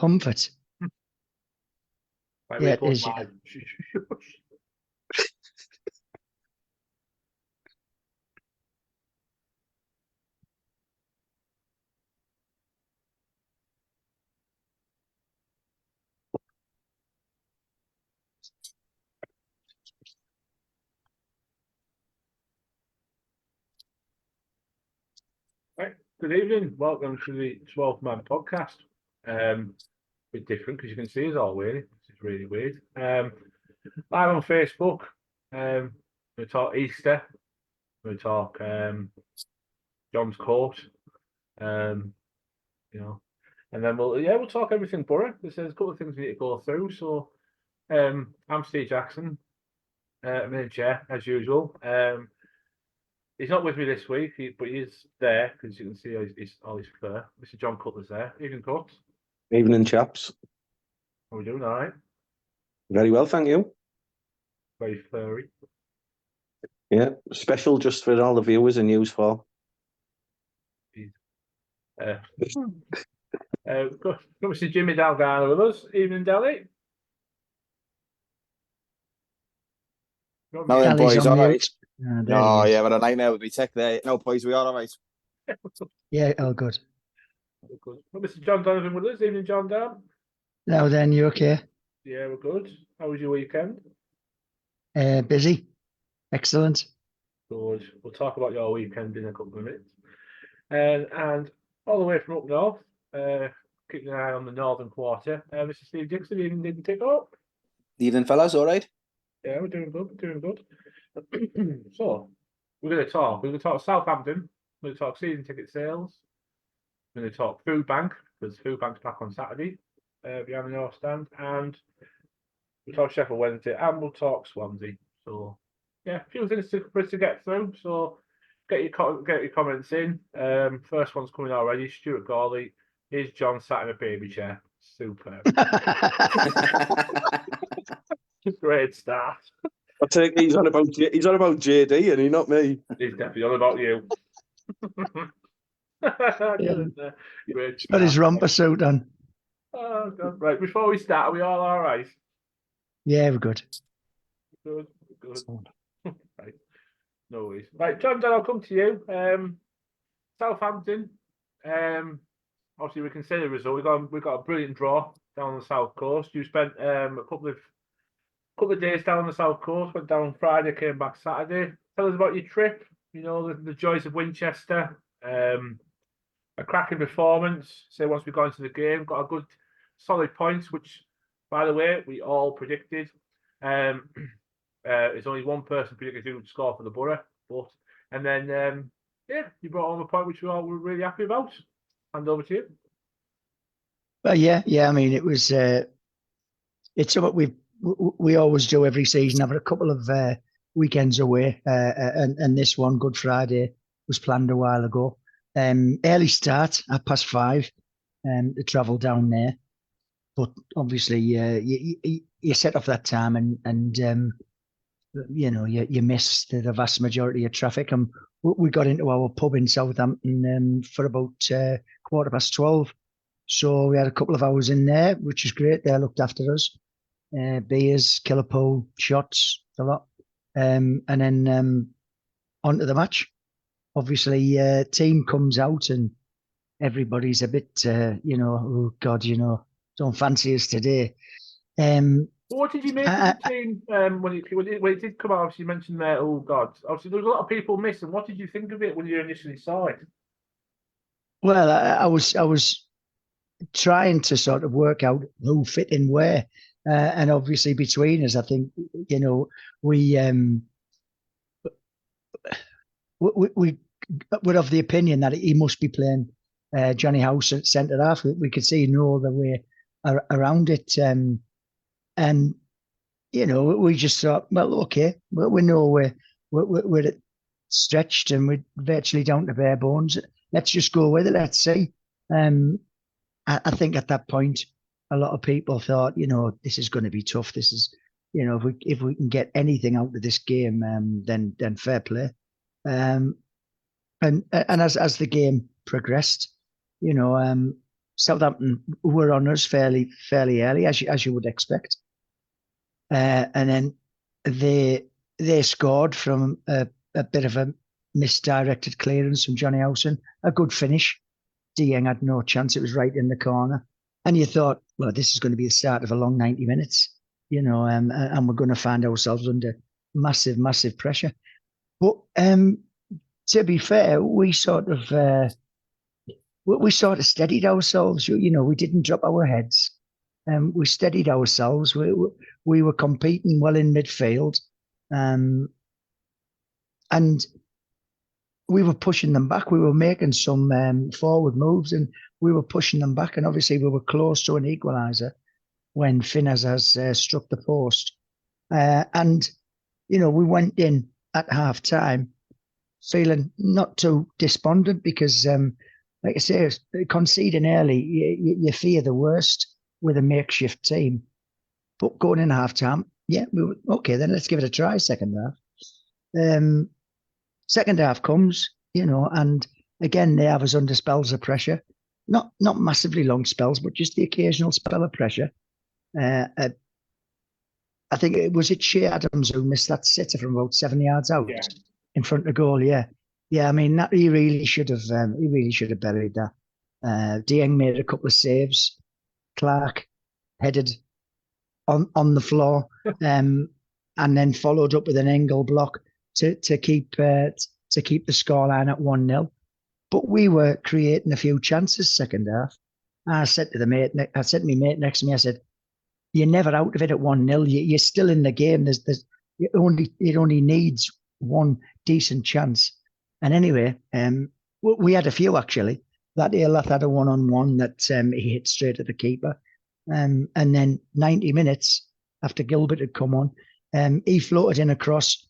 comfort. Right, Yeah, it is. Yeah. Right. Good evening. Welcome to the 12-Man podcast. Bit different because you can see us all wearing. This is really weird. Live on Facebook. We talk Easter. We talk John's coat. And then we'll talk everything Borough. There's a couple of things we need to go through. So I'm Steve Jackson. I'm in the chair as usual. He's not with me this week, but he is there because you can see all his fur. Mr. John Cutler's there. Evening, Cut. Evening, chaps. How are we doing? All right. Very well, thank you. Very furry. Yeah, special just for all the viewers and news for. Got Mr. Jimmy Dalgarno with us. Evening, Dally. No, then, boys, all right. No, Yeah, but a nightmare with me tech there. No, boys, we all right. Yeah, all good. Got Mr. John Donovan with us. Evening, John Dan. Now then, you okay? Yeah, we're good. How was your weekend? Busy. Excellent. Good. We'll talk about your weekend in a couple of minutes. And all the way from up north, keeping an eye on the northern quarter, Mr. Steve Dixon, evening, didn't tick up. Evening, fellas, all right? Yeah, we're doing good. So, we're going to talk Southampton, we're going to talk season ticket sales, we're going to talk Food Bank, because Food Bank's back on Saturday, behind the North Stand, and we'll talk Sheffield Wednesday, and we'll talk Swansea. So, yeah, a few things for us to get through, so get your comments in. First one's coming already, Stuart Gawley. Here's John sat in a baby chair. Superb. Great start. I take he's on about JD and he not me. He's definitely on about you. He's got his romper suit on. Oh, God. Right, before we start, are we all right? Yeah, we're good. Good. Right, no worries. Right, John, I'll come to you. Southampton. Obviously, we can say the result. We got a brilliant draw down on the south coast. You spent a couple of days down on the south coast. Went down Friday, came back Saturday. Tell us about your trip. You know, the joys of Winchester. A cracking performance. Say once we got into the game, got a good solid points, which, by the way, we all predicted. There's only one person predicted who would score for the Borough, and then you brought home a point which we all were really happy about. Hand over to you. Well, yeah. I mean, it was. It's what we always do every season. Have a couple of weekends away, and this one, Good Friday, was planned a while ago. Early start at 5:30, to travel down there, but obviously you set off that time, and you miss the vast majority of traffic. And we got into our pub in Southampton for about 12:15. So we had a couple of hours in there, which was great. They looked after us. Beers, killer pool, shots, a lot. And then onto the match. Obviously, team comes out and everybody's a bit, oh God, don't fancy us today. What did you make of the team when it did come out? Obviously, you mentioned there, oh God. Obviously, there was a lot of people missing. What did you think of it when you initially saw it? Well, I was trying to sort of work out who fit in where. And obviously between us, I think, we would have the opinion that he must be playing Jonny Housecoat at centre half. We could see no other way around it. And, we just thought, well, okay, we know we're stretched and we're virtually down to bare bones. Let's just go with it. Let's see. I think at that point, a lot of people thought, this is going to be tough. This is, if we can get anything out of this game, then fair play. And as the game progressed, Southampton were on us fairly early, as you would expect. And then they scored from a bit of a misdirected clearance from Jonny Housecoat. A good finish. Dieng had no chance. It was right in the corner. And you thought, well, this is going to be the start of a long 90 minutes, and we're going to find ourselves under massive, massive pressure. But to be fair, we sort of steadied ourselves. We didn't drop our heads. We steadied ourselves. We were competing well in midfield, and we were pushing them back. We were making some forward moves, and we were pushing them back. And obviously, we were close to an equaliser when Finners has struck the post. And we went in at half time feeling not too despondent because, like I say, conceding early, you fear the worst with a makeshift team. But going in half time, yeah, we were, okay, then let's give it a try. Second half. Second half comes, and again they have us under spells of pressure. Not massively long spells, but just the occasional spell of pressure. I think it was Shea Adams who missed that sitter from about 7 yards out in front of goal. Yeah. I mean that he really should have buried that. Dieng made a couple of saves. Clark headed on the floor, and then followed up with an angle block to keep the scoreline at 1-0. But we were creating a few chances second half. I said to my mate next to me, I said, "You're never out of it at 1-0. You're still in the game. It only needs one decent chance." And anyway, we had a few actually. That Elath had a 1-on-1 that he hit straight at the keeper. And then 90 minutes after Gilbert had come on, he floated in across.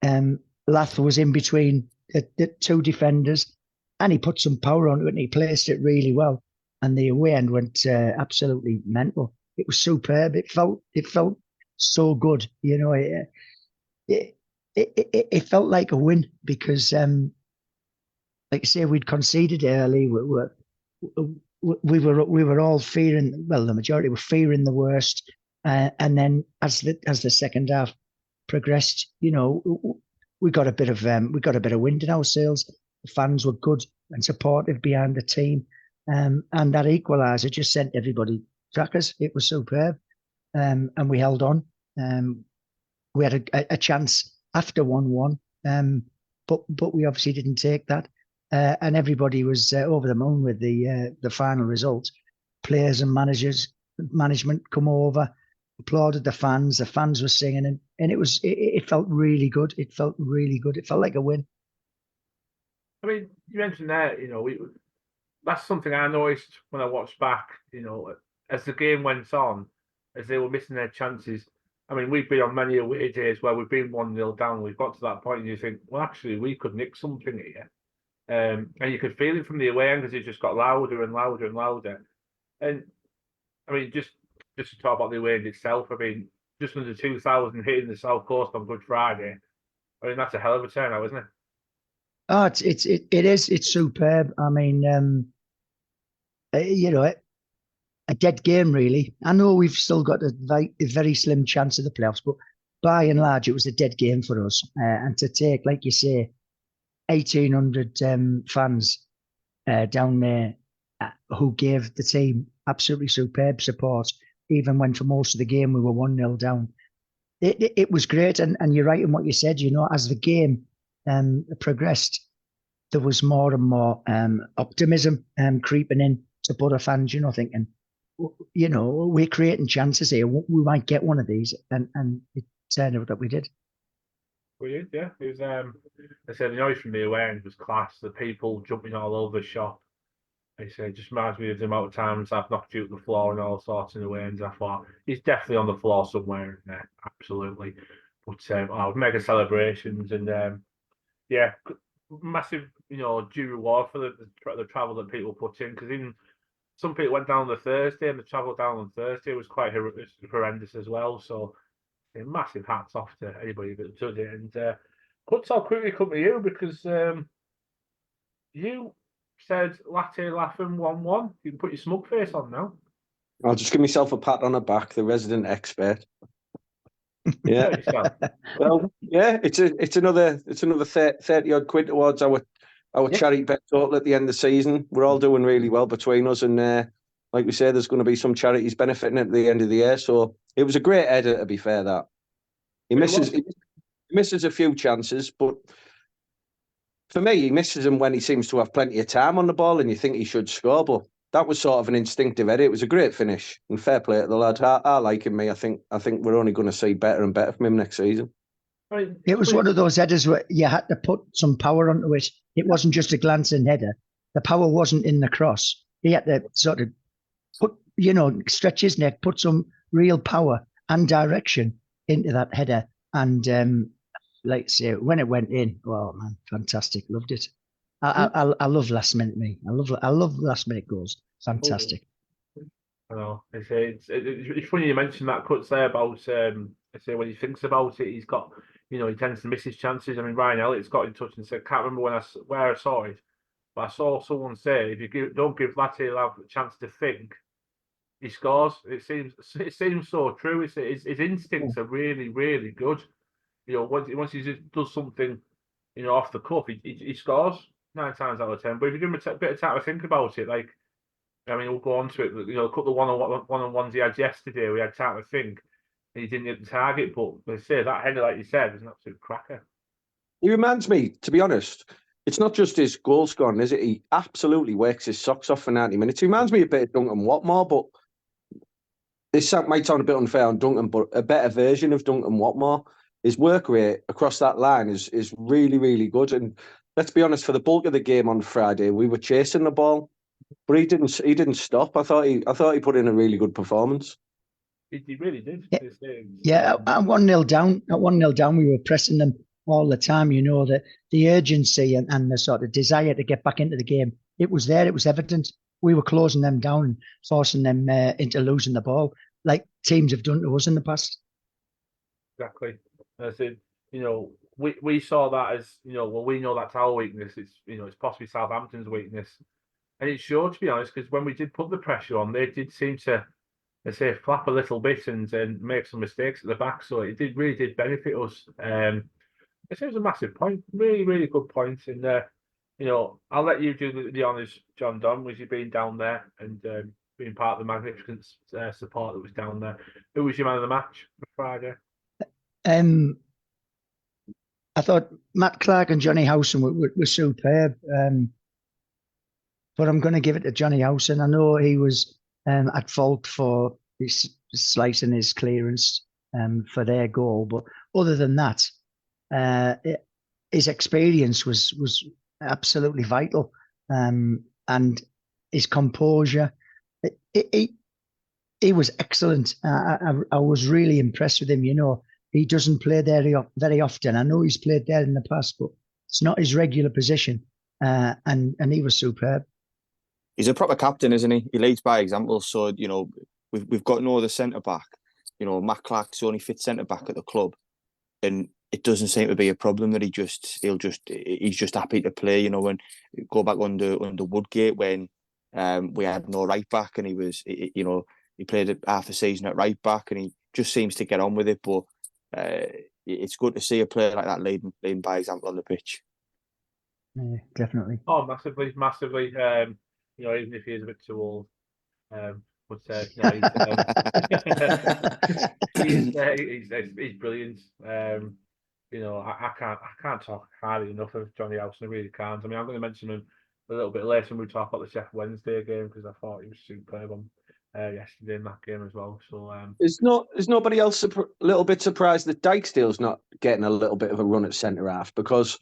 Lath was in between the two defenders, and he put some power onto it, and he placed it really well. And the away end went absolutely mental. It was superb. It felt so good. It felt like a win because, like I say, we'd conceded early. We were all fearing. Well, the majority were fearing the worst. And then as the second half progressed, we got a bit of wind in our sails. The fans were good and supportive behind the team, and that equaliser just sent everybody crackers. It was superb, and we held on. We had a chance after 1-1, but we obviously didn't take that, and everybody was over the moon with the final result. Players and management come over, applauded the fans. The fans were singing, and it felt really good. It felt really good. It felt like a win. I mean, you mentioned there, that's something I noticed when I watched back, as the game went on, as they were missing their chances. I mean, we've been on many away days where we've been 1-0 down. We've got to that point and you think, well, actually, we could nick something here. And you could feel it from the away end because it just got louder and louder and louder. And, I mean, just to talk about the away end itself, I mean, just under 2,000 hitting the South Coast on Good Friday. I mean, that's a hell of a turnout, isn't it? Oh, it is. It's superb. I mean, a dead game, really. I know we've still got a very slim chance of the playoffs, but by and large, it was a dead game for us. And to take, like you say, 1,800 fans down there who gave the team absolutely superb support, even when for most of the game we were 1-0 down. It was great, and you're right in what you said. As the game progressed, there was more and more optimism creeping in to Borough fans. Thinking, we're creating chances here. We might get one of these, and it turned out that we did. Brilliant, yeah. It was. I said the noise from the away end was class. The people jumping all over the shop. I said, it just reminds me of the amount of times I've knocked you to the floor and all sorts in the way ends. I thought he's definitely on the floor somewhere in there, absolutely. But mega celebrations and yeah, massive, due reward for the travel that people put in, because even some people went down on the Thursday, and the travel down on Thursday was quite horrendous as well. So, massive hats off to anybody that does it. And could talk quickly come to you because you said latte laughing 1-1. You can put your smug face on now. I'll just give myself a pat on the back, the resident expert. Yeah. Well, yeah, it's another 30 odd quid towards our charity bet total at the end of the season. We're all doing really well between us, and like we say, there's going to be some charities benefiting at the end of the year. So it was a great header, to be fair. That he misses a few chances, but for me, he misses them when he seems to have plenty of time on the ball, and you think he should score. But that was sort of an instinctive header. It was a great finish, and fair play to the lad. I like him, me. I think we're only going to see better and better from him next season. It was one of those headers where you had to put some power onto it. It wasn't just a glancing header. The power wasn't in the cross. He had to sort of stretch his neck, put some real power and direction into that header. And like I say, when it went in, oh man, fantastic. Loved it. I love last minute, me. I love last minute goals. Fantastic. I know. It's funny you mentioned that Cuts there about I say when he thinks about it, he's got he tends to miss his chances. I mean, Ryan Elliott's got in touch and said, can't remember where I saw it, but I saw someone say if you don't give Latte Lav a chance to think, he scores. It seems so true. His instincts are really, really good. Once he just does something, off the cuff, he scores 9 times out of 10. But if you give him a bit of time to think about it, like, I mean, we'll go on to it. Cut the one-on-ones he had yesterday. We had time to think. And he didn't hit the target, but they say that header, like you said, is an absolute cracker. He reminds me, to be honest, it's not just his goal scoring, is it? He absolutely works his socks off for 90 minutes. He reminds me a bit of Duncan Watmore, but this might sound a bit unfair on Duncan, but a better version of Duncan Watmore. His work rate across that line is really, really good. And let's be honest, for the bulk of the game on Friday, we were chasing the ball, but he didn't stop. I thought he put in a really good performance. He really did. Yeah, at 1-0 down. At 1-0 down, we were pressing them all the time. The urgency and the sort of desire to get back into the game. It was there. It was evident. We were closing them down and forcing them into losing the ball, like teams have done to us in the past. Exactly. I said, we saw that as well. We know that's our weakness. It's possibly Southampton's weakness, and it showed, to be honest, because when we did put the pressure on, they did seem to, flap a little bit and make some mistakes at the back. So it really did benefit us. It was a massive point, really, really good point. And I'll let you do the honours, John Don, with you being down there and being part of the magnificent support that was down there. Who was your man of the match for Friday? I thought Matt Clark and Jonny Housecoat were superb. But I'm going to give it to Jonny Housecoat. I know he was at fault for his slicing his clearance for their goal, but other than that, his experience was absolutely vital, and his composure. He was excellent. I was really impressed with him. He doesn't play there very often. I know he's played there in the past, but it's not his regular position. And he was superb. He's a proper captain, isn't he? He leads by example. So, we've got no other centre back. Matt Clark's the only fit centre back at the club, and it doesn't seem to be a problem that he's just happy to play. When go back under Woodgate when we had no right back, and he played half a season at right back, and he just seems to get on with it. But it's good to see a player like that leading by example on the pitch. Yeah, definitely. Oh, massively. Even if he is a bit too old, he's brilliant. I can't talk highly enough of Jonny Housecoat. I really can't. I mean, I'm going to mention him a little bit later when we talk about the Sheffield Wednesday game, because I thought he was superb on yesterday in that game as well. So is nobody else a little bit surprised that Dijksteel's not getting a little bit of a run at centre half? Because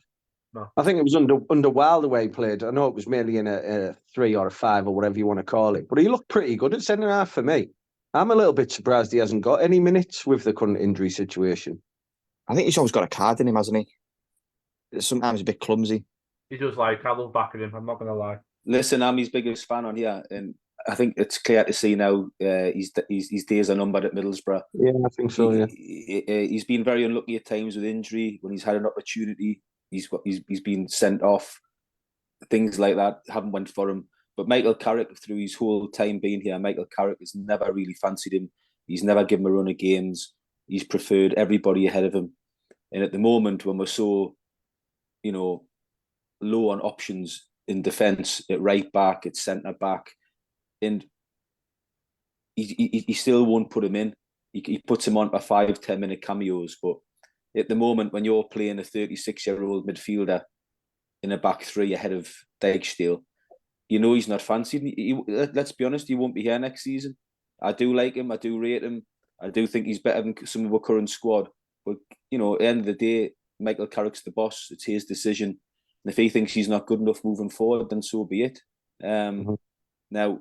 I think it was under Wild the way he played. I know it was mainly in a 3 or a 5 or whatever you want to call it, but he looked pretty good at centre half for me. I'm a little bit surprised he hasn't got any minutes with the current injury situation. I think he's always got a card in him, hasn't he? Sometimes a bit clumsy. He does. I love backing him. I'm not going to lie. Listen, I'm his biggest fan on here, and I think it's clear to see now his days are numbered at Middlesbrough. Yeah, I think so. Yeah, he's been very unlucky at times with injury. When he's had an opportunity, he's been sent off. things like that haven't went for him. But Michael Carrick, through his whole time being here, Michael Carrick has never really fancied him. He's never given him a run of games. He's preferred everybody ahead of him. And at the moment, when we're so, low on options in defence, at right back, at centre back, and he still won't put him in. He puts him on for 5-10 minute cameos. But at the moment, when you're playing a 36-year-old midfielder in a back three ahead of Dijksteel, he's not fancied. Let's be honest, he won't be here next season. I do like him. I do rate him. I do think he's better than some of our current squad. But, at the end of the day, Michael Carrick's the boss. It's his decision. And if he thinks he's not good enough moving forward, then so be it. Now,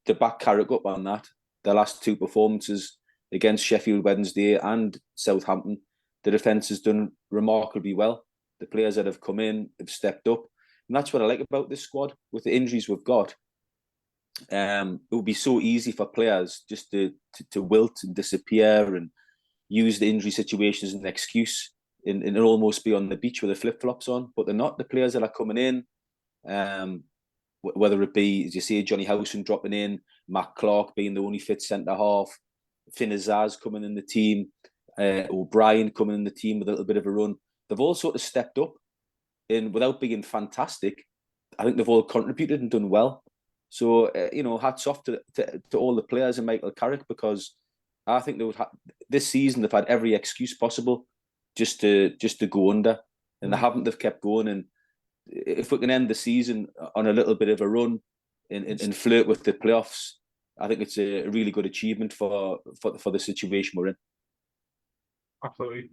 to back Carrick up on that, the last two performances against Sheffield Wednesday and Southampton, the defence has done remarkably well. The players that have come in have stepped up. And that's what I like about this squad. With the injuries we've got, it would be so easy for players just to wilt and disappear and use the injury situation as an excuse and almost be on the beach with the flip-flops on. But they're not. The players that are coming in, whether it be, as you say, Jonny Housecoat dropping in, Matt Clark being the only fit centre-half, Finn Azaz coming in the team, O'Brien coming in the team with a little bit of a run. They've all sort of stepped up. And without being fantastic, I think they've all contributed and done well. So, hats off to all the players and Michael Carrick, because I think this season they've had every excuse possible just to go under, and they haven't. They've kept going, and if we can end the season on a little bit of a run and flirt with the playoffs, I think it's a really good achievement for the situation we're in. Absolutely,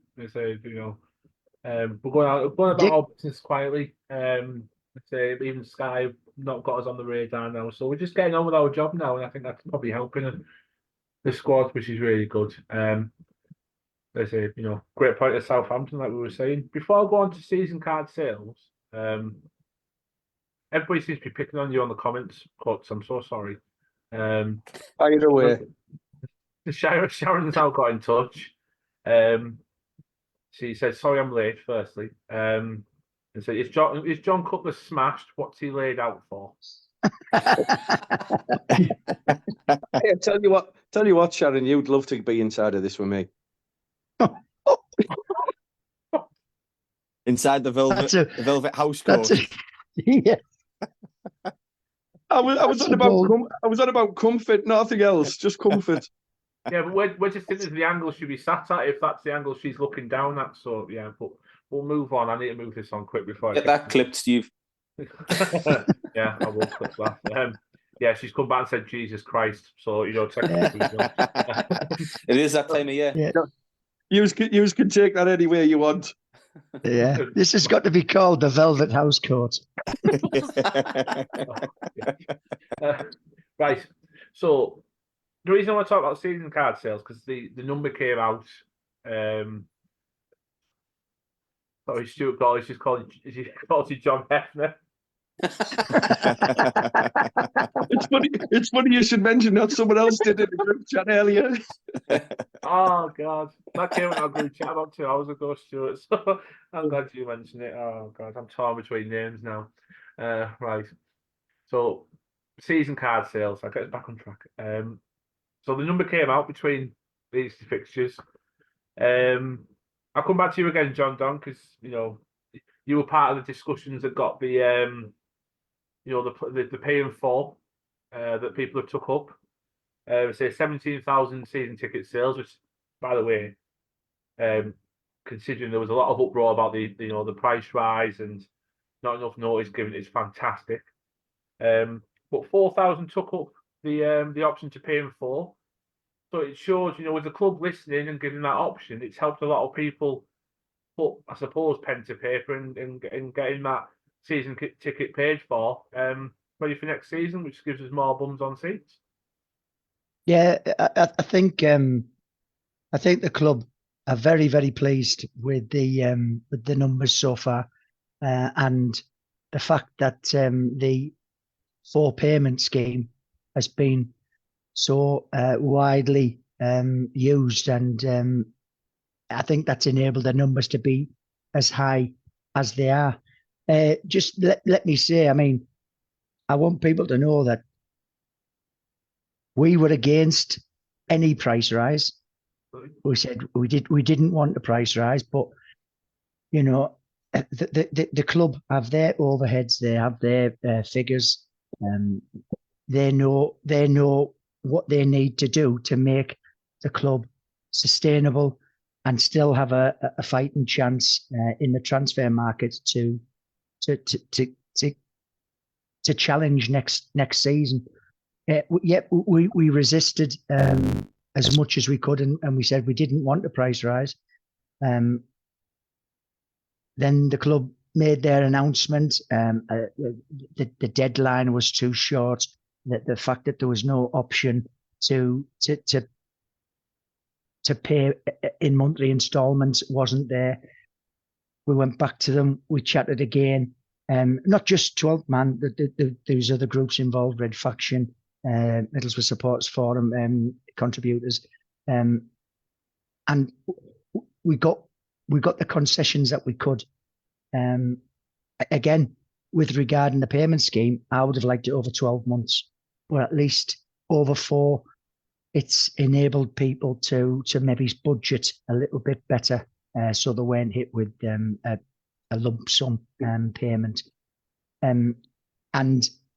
we're going about our business quietly. Even Sky not got us on the radar now, so we're just getting on with our job now, and I think that's probably helping the squad, which is really good. Great point of Southampton, like we were saying. Before I go on to season card sales, everybody seems to be picking on you on the comments, Cuts. I'm so sorry. Either way, Sharon's now got in touch. She said, "Sorry, I'm late." Firstly, and so is John Cutler smashed? What's he laid out for? Hey, tell you what, Sharon, you'd love to be inside of this with me. Inside the velvet house coat. Yeah. I was on about comfort, nothing else, just comfort. Yeah, but we're just thinking of the angle she'd be sat at, if that's the angle she's looking down at. So yeah, but we'll move on. I need to move this on quick before Get that clipped, Steve. Yeah, I will clip that. Yeah, she's come back and said, "Jesus Christ." So technically, it is that time of year. Yeah. You can take that anywhere you want. Yeah, this has got to be called the Velvet Housecoat. Right. So the reason I want to talk about season card sales, because the number came out. Sorry, Stuart Gawley just called you John Hefner. It's funny you should mention that. Someone else did it in the group chat earlier. Oh God, that came in our group chat about 2 hours ago, Stuart. So I'm glad you mentioned it. Oh God, I'm torn between names now. Right. So season card sales. I'll get us back on track. So the number came out between these fixtures. I'll come back to you again, John Don, because you were part of the discussions that got the the pay in full that people have took up. Say 17,000 season ticket sales, which, by the way, considering there was a lot of uproar about the price rise and not enough notice given, it's fantastic. But 4,000 took up the option to pay in full. So it shows, with the club listening and giving that option, it's helped a lot of people put, I suppose, pen to paper and getting that season ticket paid for, ready for next season, which gives us more bums on seats. Yeah, I think the club are very, very pleased with the numbers so far, and the fact that the 4 payment scheme has been so widely used, and I think that's enabled the numbers to be as high as they are. just let me say, I mean, I want people to know that we were against any price rise. We said we didn't want a price rise, but you know, the club have their overheads, they have their figures, they know what they need to do to make the club sustainable and still have a fighting chance in the transfer market to challenge next season. We resisted as much as we could, and we said we didn't want a price rise. Then the club made their announcement. The deadline was too short. The fact that there was no option to pay in monthly instalments wasn't there. We went back to them. We chatted again. Not just 12 man. There's other groups involved. Red Faction, Middlesbrough Supporters Forum, contributors, and we got the concessions that we could. Again, with regarding the payment scheme, I would have liked it over 12 months, or at least over 4. It's enabled people to maybe budget a little bit better, so they weren't hit with a lump sum payment. And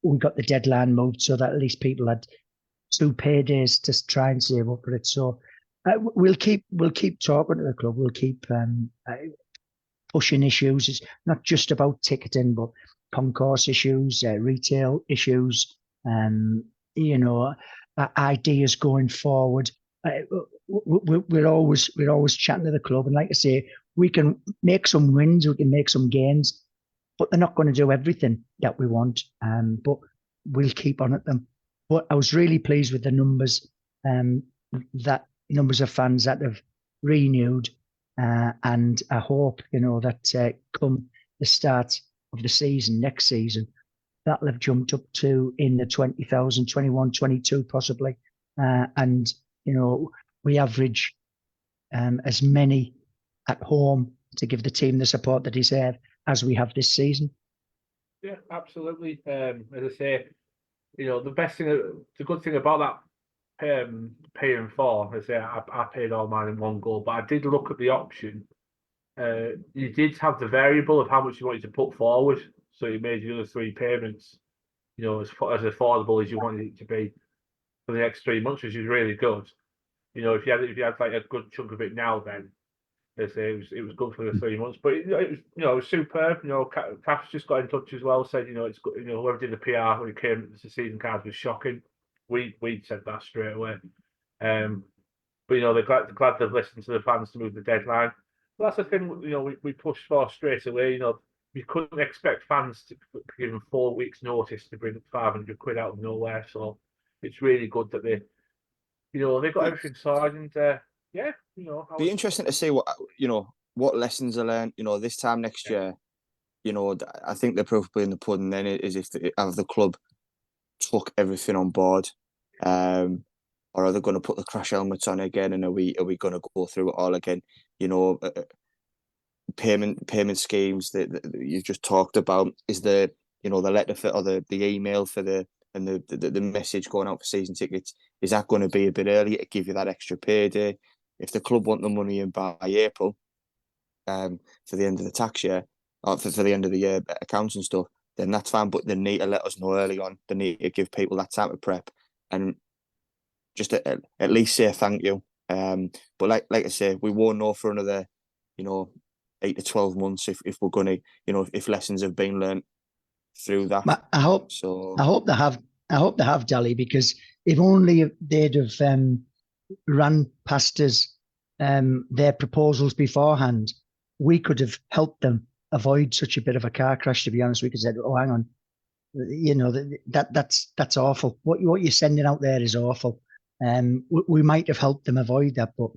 we got the deadline moved so that at least people had 2 paydays to try and save up for it. So we'll keep talking to the club. We'll keep pushing issues. It's not just about ticketing, but concourse issues, retail issues, ideas going forward. We're always chatting to the club, and like I say, we can make some wins, we can make some gains, but they're not going to do everything that we want. But we'll keep on at them. But I was really pleased with the numbers, that numbers of fans that have renewed, and I hope that come the start of the season next season, that'll have jumped up to in the 20,000, 21, 22 possibly, and we average as many at home to give the team the support they deserve as we have this season. Yeah, absolutely. As I say, the good thing about that paying for, as I say, I paid all mine in one go, but I did look at the option. You did have the variable of how much you wanted to put forward, so you made the other 3 payments, as affordable as you wanted it to be for the next 3 months, which is really good. If you had like a good chunk of it now, then as I say, it was good for the 3 months. But it was superb. Kath's just got in touch as well, said it's good. Whoever did the PR when it came to the season cards was shocking. We said that straight away. But they're glad they've listened to the fans to move the deadline. But that's the thing. We pushed for straight away. We couldn't expect fans to give them 4 weeks' notice to bring 500 quid out of nowhere. So it's really good that they got everything sorted. And be interesting to see what lessons are learned. This time next year. I think the proof will be in the pudding. Then is if the club took everything on board, or are they going to put the crash helmets on again? And are we going to go through it all again? Payment schemes that you've just talked about, is the letter for, or the email for the message going out for season tickets, is that going to be a bit early to give you that extra payday? If the club want the money in by April, for the end of the tax year, or for the end of the year accounts and stuff, then that's fine. But they need to let us know early on. They need to give people that time to prep and just at least say thank you. But like I say, we won't know for another 8 to 12 months if we're going to, if lessons have been learned through that. I hope they have, Dally, because if only they'd have run past us their proposals beforehand, we could have helped them avoid such a bit of a car crash. To be honest, we could have said, "Oh, hang on, that's awful. What you're sending out there is awful." We might have helped them avoid that, but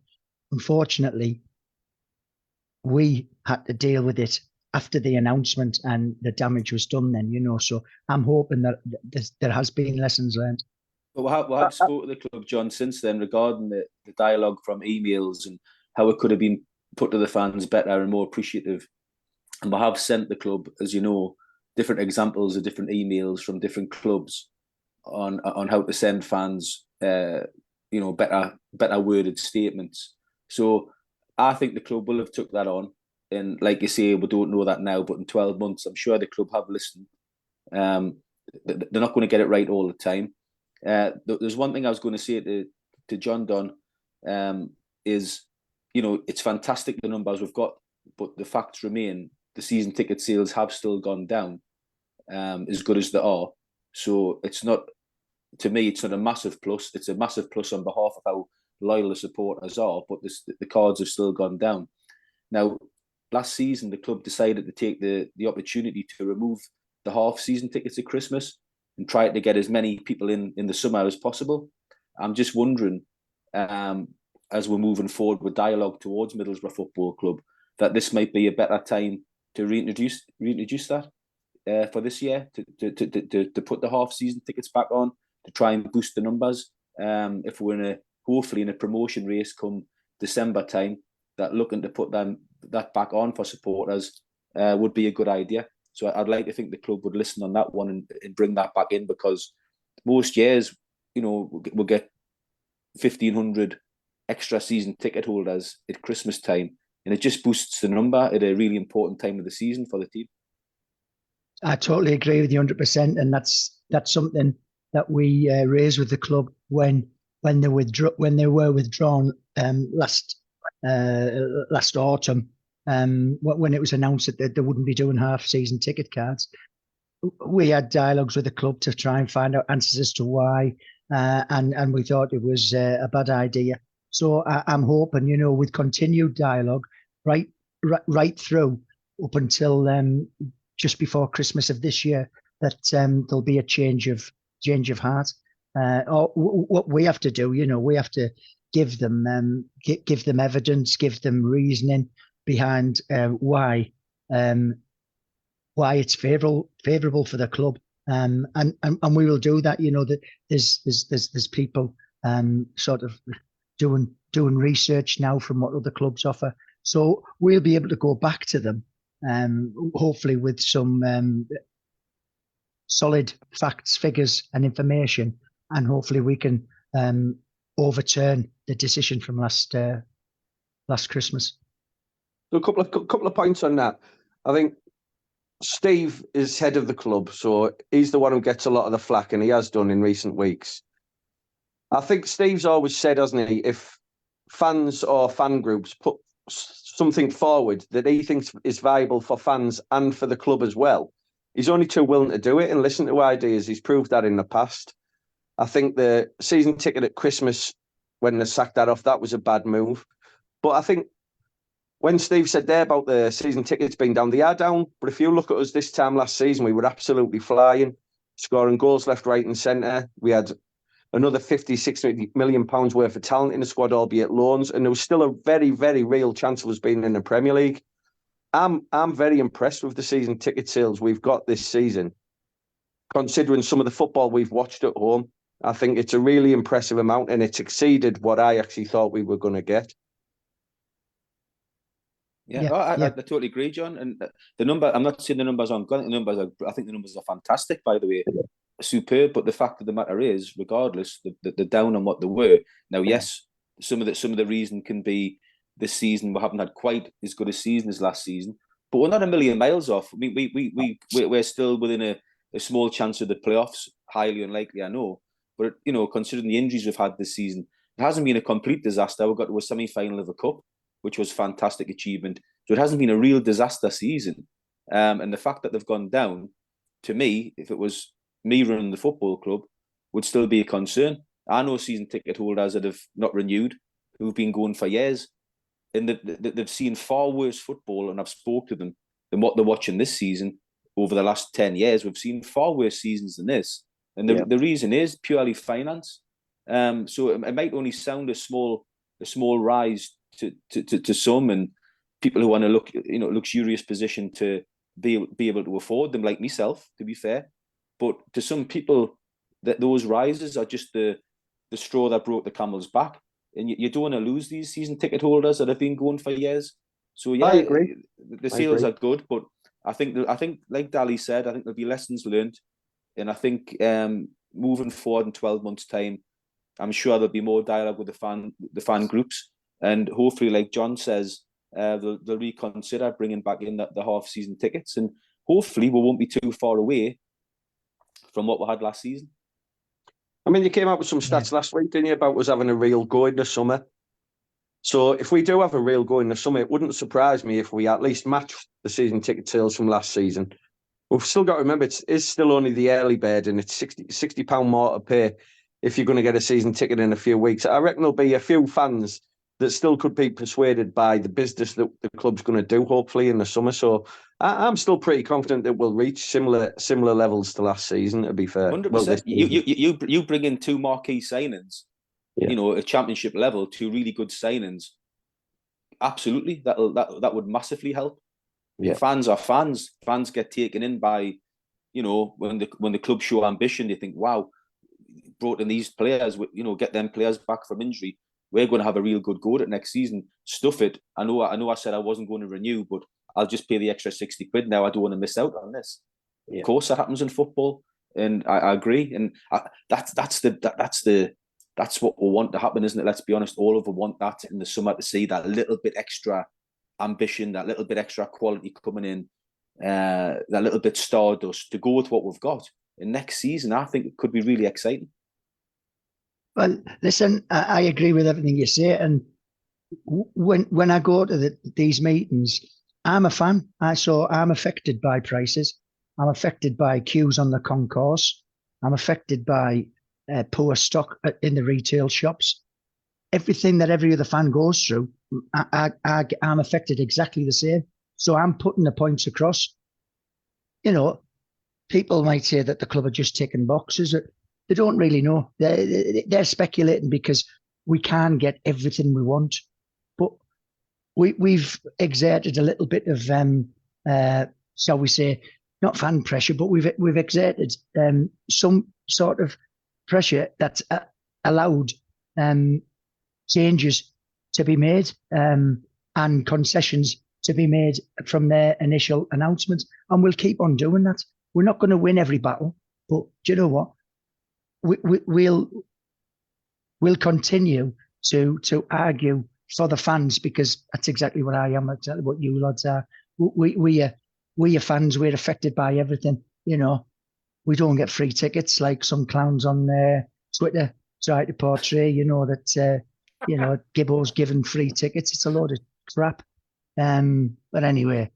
unfortunately, we had to deal with it after the announcement and the damage was done then, so I'm hoping that there has been lessons learned. But we have spoken to the club, John, since then regarding the dialogue from emails and how it could have been put to the fans better and more appreciative. And we have sent the club, as you know, different examples of different emails from different clubs on how to send fans, better worded statements. So I think the club will have took that on. And like you say, we don't know that now, but in 12 months, I'm sure the club have listened. They're not going to get it right all the time. There's one thing I was going to say to John Don, is, it's fantastic the numbers we've got, but the facts remain. The season ticket sales have still gone down, as good as they are. So it's not, to me, it's not a massive plus. It's a massive plus on behalf of how loyal the supporters are, but the cards have still gone down. Now, last season, the club decided to take the opportunity to remove the half-season tickets at Christmas and try to get as many people in the summer as possible. I'm just wondering, as we're moving forward with dialogue towards Middlesbrough Football Club, that this might be a better time to reintroduce that for this year, to put the half-season tickets back on, to try and boost the numbers. If we're hopefully in a promotion race come December time, that looking to put that back on for supporters would be a good idea. So I'd like to think the club would listen on that one and bring that back in, because most years, we'll get 1,500 extra season ticket holders at Christmas time, and it just boosts the number at a really important time of the season for the team. I totally agree with you 100%, and that's something that we raised with the club when they were withdrawn last autumn, when it was announced that they wouldn't be doing half-season ticket cards. We had dialogues with the club to try and find out answers as to why, and we thought it was a bad idea. So I'm hoping, with continued dialogue right through up until just before Christmas of this year, that there'll be a change of heart. What we have to do, we have to give them evidence, give them reasoning behind why it's favourable for the club, and we will do that. That there's people sort of doing research now from what other clubs offer, so we'll be able to go back to them, hopefully with some solid facts, figures, and information, and hopefully we can overturn the decision from last Christmas. So a couple of points on that. I think Steve is head of the club, so he's the one who gets a lot of the flack, and he has done in recent weeks. I think Steve's always said, hasn't he, if fans or fan groups put something forward that he thinks is viable for fans and for the club as well, he's only too willing to do it and listen to ideas. He's proved that in the past. I think the season ticket at Christmas, when they sacked that off, that was a bad move. But I think when Steve said there about the season tickets being down, they are down. But if you look at us this time last season, we were absolutely flying, scoring goals left, right and centre. We had another 50, 60 million pounds worth of talent in the squad, albeit loans. And there was still a very, very real chance of us being in the Premier League. I'm very impressed with the season ticket sales we've got this season. Considering some of the football we've watched at home, I think it's a really impressive amount, and it's exceeded what I actually thought we were going to get. I totally agree, John. And the number, I'm not saying the numbers aren't good. I think the numbers are fantastic, by the way, superb. But the fact of the matter is, regardless, they're down on what they were. Now, yes, some of the reason can be this season we haven't had quite as good a season as last season, but we're not a million miles off. I mean, we're still within a small chance of the playoffs. Highly unlikely, I know, but considering the injuries we've had this season, it hasn't been a complete disaster. We got to a semi-final of a cup, which was a fantastic achievement. So it hasn't been a real disaster season. And the fact that they've gone down, to me, if it was me running the football club, would still be a concern. I know season ticket holders that have not renewed, who've been going for years, and they've seen far worse football, and I've spoke to them, than what they're watching this season. Over the last 10 years, we've seen far worse seasons than this. And the reason is purely finance. So it might only sound a small rise to some, and people who want to look, luxurious position to be able to afford them, like myself, to be fair. But to some people, those rises are just the straw that broke the camel's back. And you don't want to lose these season ticket holders that have been going for years. So yeah, I agree. The sales are good, but I think like Dally said, I think there'll be lessons learned, and I think moving forward in 12 months' time, I'm sure there'll be more dialogue with the fan groups, and hopefully, like John says, they'll reconsider bringing back in the half-season tickets, and hopefully we won't be too far away from what we had last season. I mean, you came out with some stats last week, didn't you, about us having a real go in the summer? So if we do have a real go in the summer, it wouldn't surprise me if we at least match the season ticket sales from last season. We've still got to remember it's still only the early bird, and it's £60 more to pay if you're going to get a season ticket in a few weeks. I reckon there'll be a few fans that still could be persuaded by the business that the club's going to do, hopefully, in the summer. So I'm still pretty confident that we'll reach similar levels to last season, to be fair. 100%. Well, you bring in two marquee signings, a championship level, two really good signings. Absolutely, that would massively help. Yeah. Fans are fans. Fans get taken in by, when the club show ambition, they think, wow, brought in these players, get them players back from injury. We're going to have a real good go at it next season. Stuff it. I know I said I wasn't going to renew, but I'll just pay the extra £60 now. I don't want to miss out on this. Yeah. Of course, that happens in football, and I agree. And that's what we want to happen, isn't it? Let's be honest. All of us want that in the summer, to see that little bit extra ambition, that little bit extra quality coming in, that little bit stardust to go with what we've got. And next season, I think it could be really exciting. Well, listen, I agree with everything you say. And when I go to these meetings, I'm a fan. I'm affected by prices. I'm affected by queues on the concourse. I'm affected by poor stock in the retail shops. Everything that every other fan goes through, I'm affected exactly the same. So I'm putting the points across. People might say that the club are just ticking boxes. They don't really know. They're speculating because we can get everything we want. But we've exerted a little bit of, shall we say, not fan pressure, but we've exerted some sort of pressure that's allowed changes to be made and concessions to be made from their initial announcements. And we'll keep on doing that. We're not going to win every battle, but do you know what? We'll continue to argue for the fans, because that's exactly what I am, exactly what you lads are. We are fans. We're affected by everything. We don't get free tickets like some clowns on Twitter try to portray. That Gibbo's given free tickets. It's a load of crap. But anyway,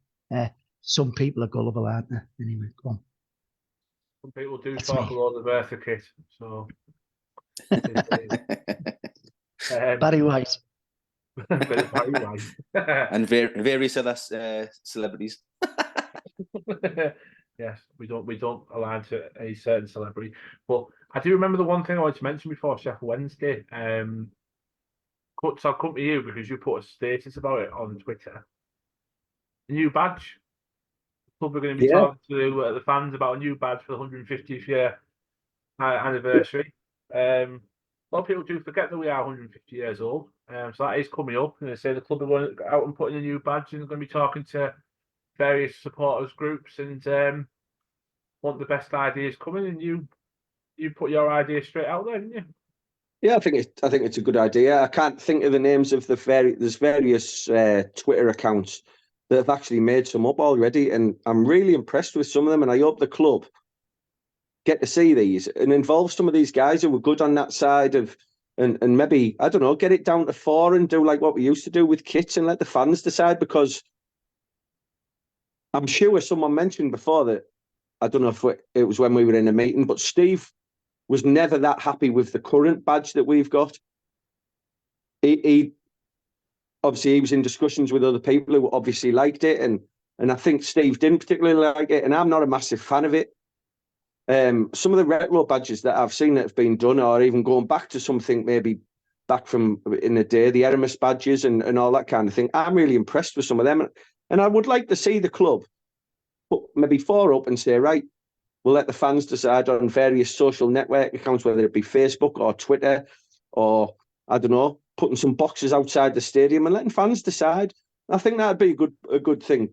some people are gullible, aren't they? Anyway, go on. Some people do talk a lot of Bertha kit, so Barry White. Barry White. And various other celebrities. Yes, we don't align to a certain celebrity, but I do remember the one thing I wanted to mention before Sheffield Wednesday. So I'll come to you because you put a status about it on Twitter. A new badge. Club are going to be talking to the fans about a new badge for the 150th year anniversary. A lot of people do forget that we are 150 years old. So that is coming up. And they say the club are going out and putting a new badge, and they're going to be talking to various supporters groups and want the best ideas coming. And you put your idea straight out there, didn't you? Yeah, I think it's a good idea. I can't think of the names of there's various Twitter accounts that have actually made some up already, and I'm really impressed with some of them. And I hope the club get to see these and involve some of these guys who were good on that side of, and maybe, I don't know, get it down to 4 and do like what we used to do with kits and let the fans decide. Because I'm sure someone mentioned before that, I don't know if it was when we were in a meeting, but Steve was never that happy with the current badge that we've got. He obviously, he was in discussions with other people who obviously liked it, and I think Steve didn't particularly like it, and I'm not a massive fan of it. Some of the retro badges that I've seen that have been done, or even going back to something maybe back from in the day, the Eramis badges and all that kind of thing, I'm really impressed with some of them. And I would like to see the club put maybe 4 up and say, right, we'll let the fans decide on various social network accounts, whether it be Facebook or Twitter, or, I don't know, putting some boxes outside the stadium and letting fans decide. I think that'd be a good thing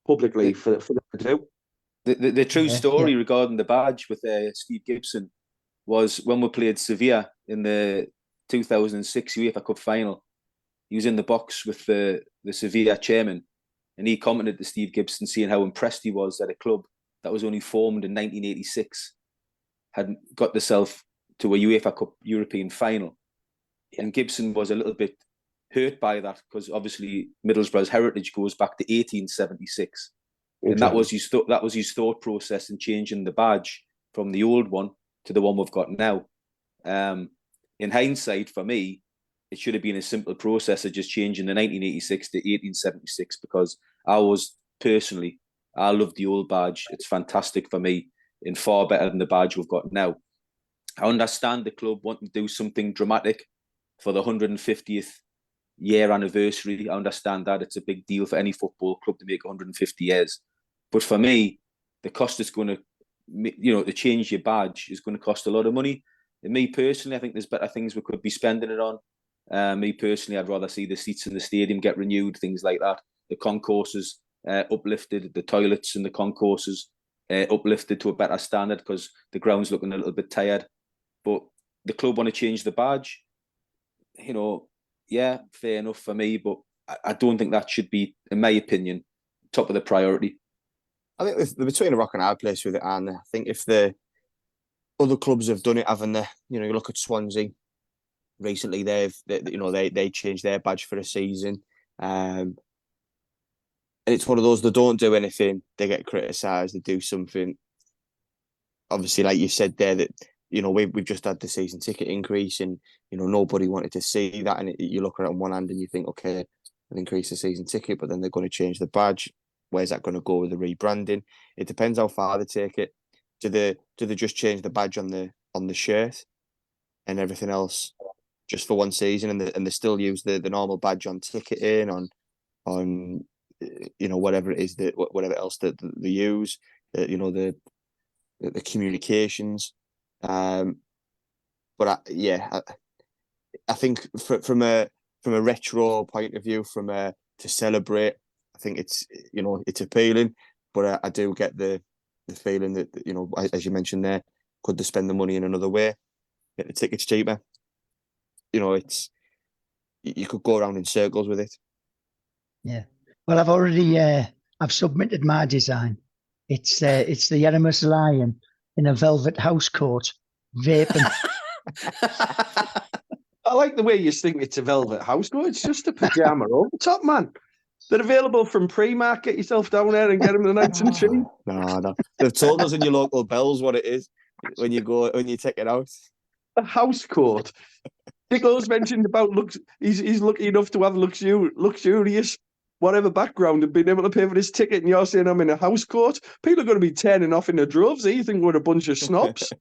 publicly for them to do. The true Yeah, story yeah. regarding the badge with Steve Gibson was when we played Sevilla in the 2006 UEFA Cup final. He was in the box with the Sevilla chairman, and he commented to Steve Gibson, seeing how impressed he was that a club that was only formed in 1986 had got themselves to a UEFA Cup European final. And Gibson was a little bit hurt by that because obviously Middlesbrough's heritage goes back to 1876. Exactly. And that was his thought process in changing the badge from the old one to the one we've got now. In hindsight, for me, it should have been a simple process of just changing the 1986 to 1876 because I love the old badge. It's fantastic for me and far better than the badge we've got now. I understand the club wanting to do something dramatic for the 150th year anniversary. I understand that it's a big deal for any football club to make 150 years. But for me, the cost is going to, to change your badge is going to cost a lot of money. And me personally, I think there's better things we could be spending it on. Me personally, I'd rather see the seats in the stadium get renewed, things like that. The concourses uplifted, the toilets in the concourses uplifted to a better standard because the ground's looking a little bit tired. But the club want to change the badge. Yeah, fair enough for me, but I don't think that should be, in my opinion, top of the priority. I think they're between a rock and a hard place with it, and I think if the other clubs have done it, haven't they? You look at Swansea. Recently, they changed their badge for a season, and it's one of those. They don't do anything, they get criticised. They do something. Obviously, like you said there, that we've just had the season ticket increase, and nobody wanted to see that. And you look at it on one hand, and you think, okay, they'll increase the season ticket, but then they're going to change the badge. Where's that going to go with the rebranding? It depends how far they take it. Do they just change the badge on the shirt and everything else just for one season, and they still use the normal badge on ticketing, on whatever it is, whatever else that they use, the communications. But I think from a retro point of view, to celebrate, I think it's appealing. But I do get the feeling that as you mentioned there, could they spend the money in another way, get the tickets cheaper? You could go around in circles with it. Yeah. Well, I've already I've submitted my design. It's the Yeremus lion in a velvet housecoat, vaping. I like the way you think it's a velvet housecoat. It's just a pajama over the top, man. They're available from Primark. Get yourself down there and get them nice and cheap. No. They've told us in your local Bells what it is when you take it out. A housecoat. Nicholas mentioned about he's lucky enough to have luxurious whatever background and being able to pay for his ticket, and you're saying I'm in a housecoat. People are going to be turning off in the droves. You think we're a bunch of snobs?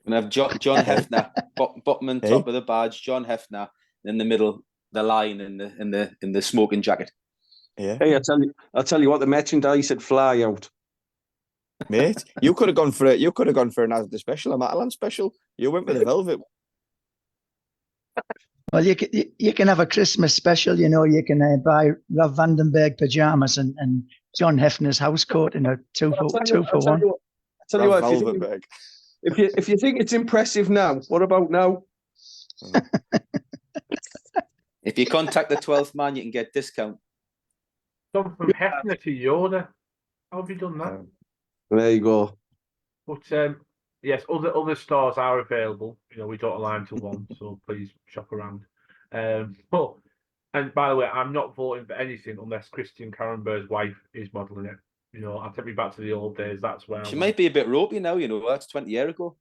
And have John Hefner, bottom and top of the badge, John Hefner, in the middle, the lion in the smoking jacket. Yeah. Hey, I'll tell you what, the merchandise said fly out. Mate, you could have gone for it. You could have gone for an Asda special, a Matalan special. You went with the velvet. Well, you can have a Christmas special. You can buy Rav Vandenberg pajamas and John Hefner's housecoat in a two for one. I'll tell you what, if you think it's impressive now, what about now? If you contact the 12th man, you can get discount. Gone from Hefner to Yoda. How have you done that? There you go. But yes, other stores are available. We don't align to one, so please shop around. And by the way, I'm not voting for anything unless Christian Carenberg's wife is modelling it. I'll take me back to the old days. That's where she might be a bit ropey now. That's 20 years ago.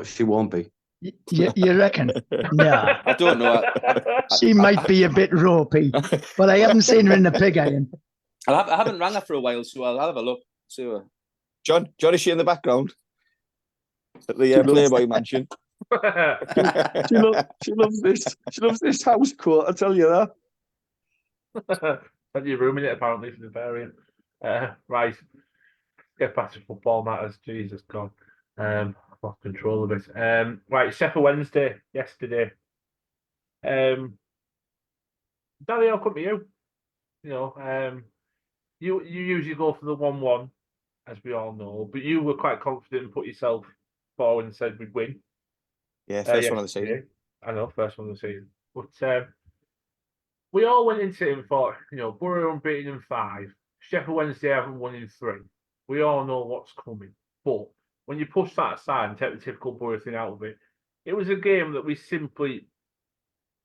She won't be. You reckon? No. I don't know. She might be a bit ropey, but I haven't seen her in the pig iron. I haven't rang her for a while, so I'll have a look. See her. John, is she in the background at the Playboy mansion? She loves this. She loves this house coat. I tell you that. But you're ruining it apparently for the variant. Right, get back to football matters. Jesus God, I've lost control of it. Right, Sheffield Wednesday yesterday. Daddy, I'll come to you. you usually go for the 1-1, as we all know, but you were quite confident and put yourself forward and said we'd win. Yeah, first one of the season. I know, first one of the season. But we all went into it and thought, Borough unbeaten in 5. Sheffield Wednesday haven't won in 3. We all know what's coming. But when you push that aside and take the typical Borough thing out of it, it was a game that we simply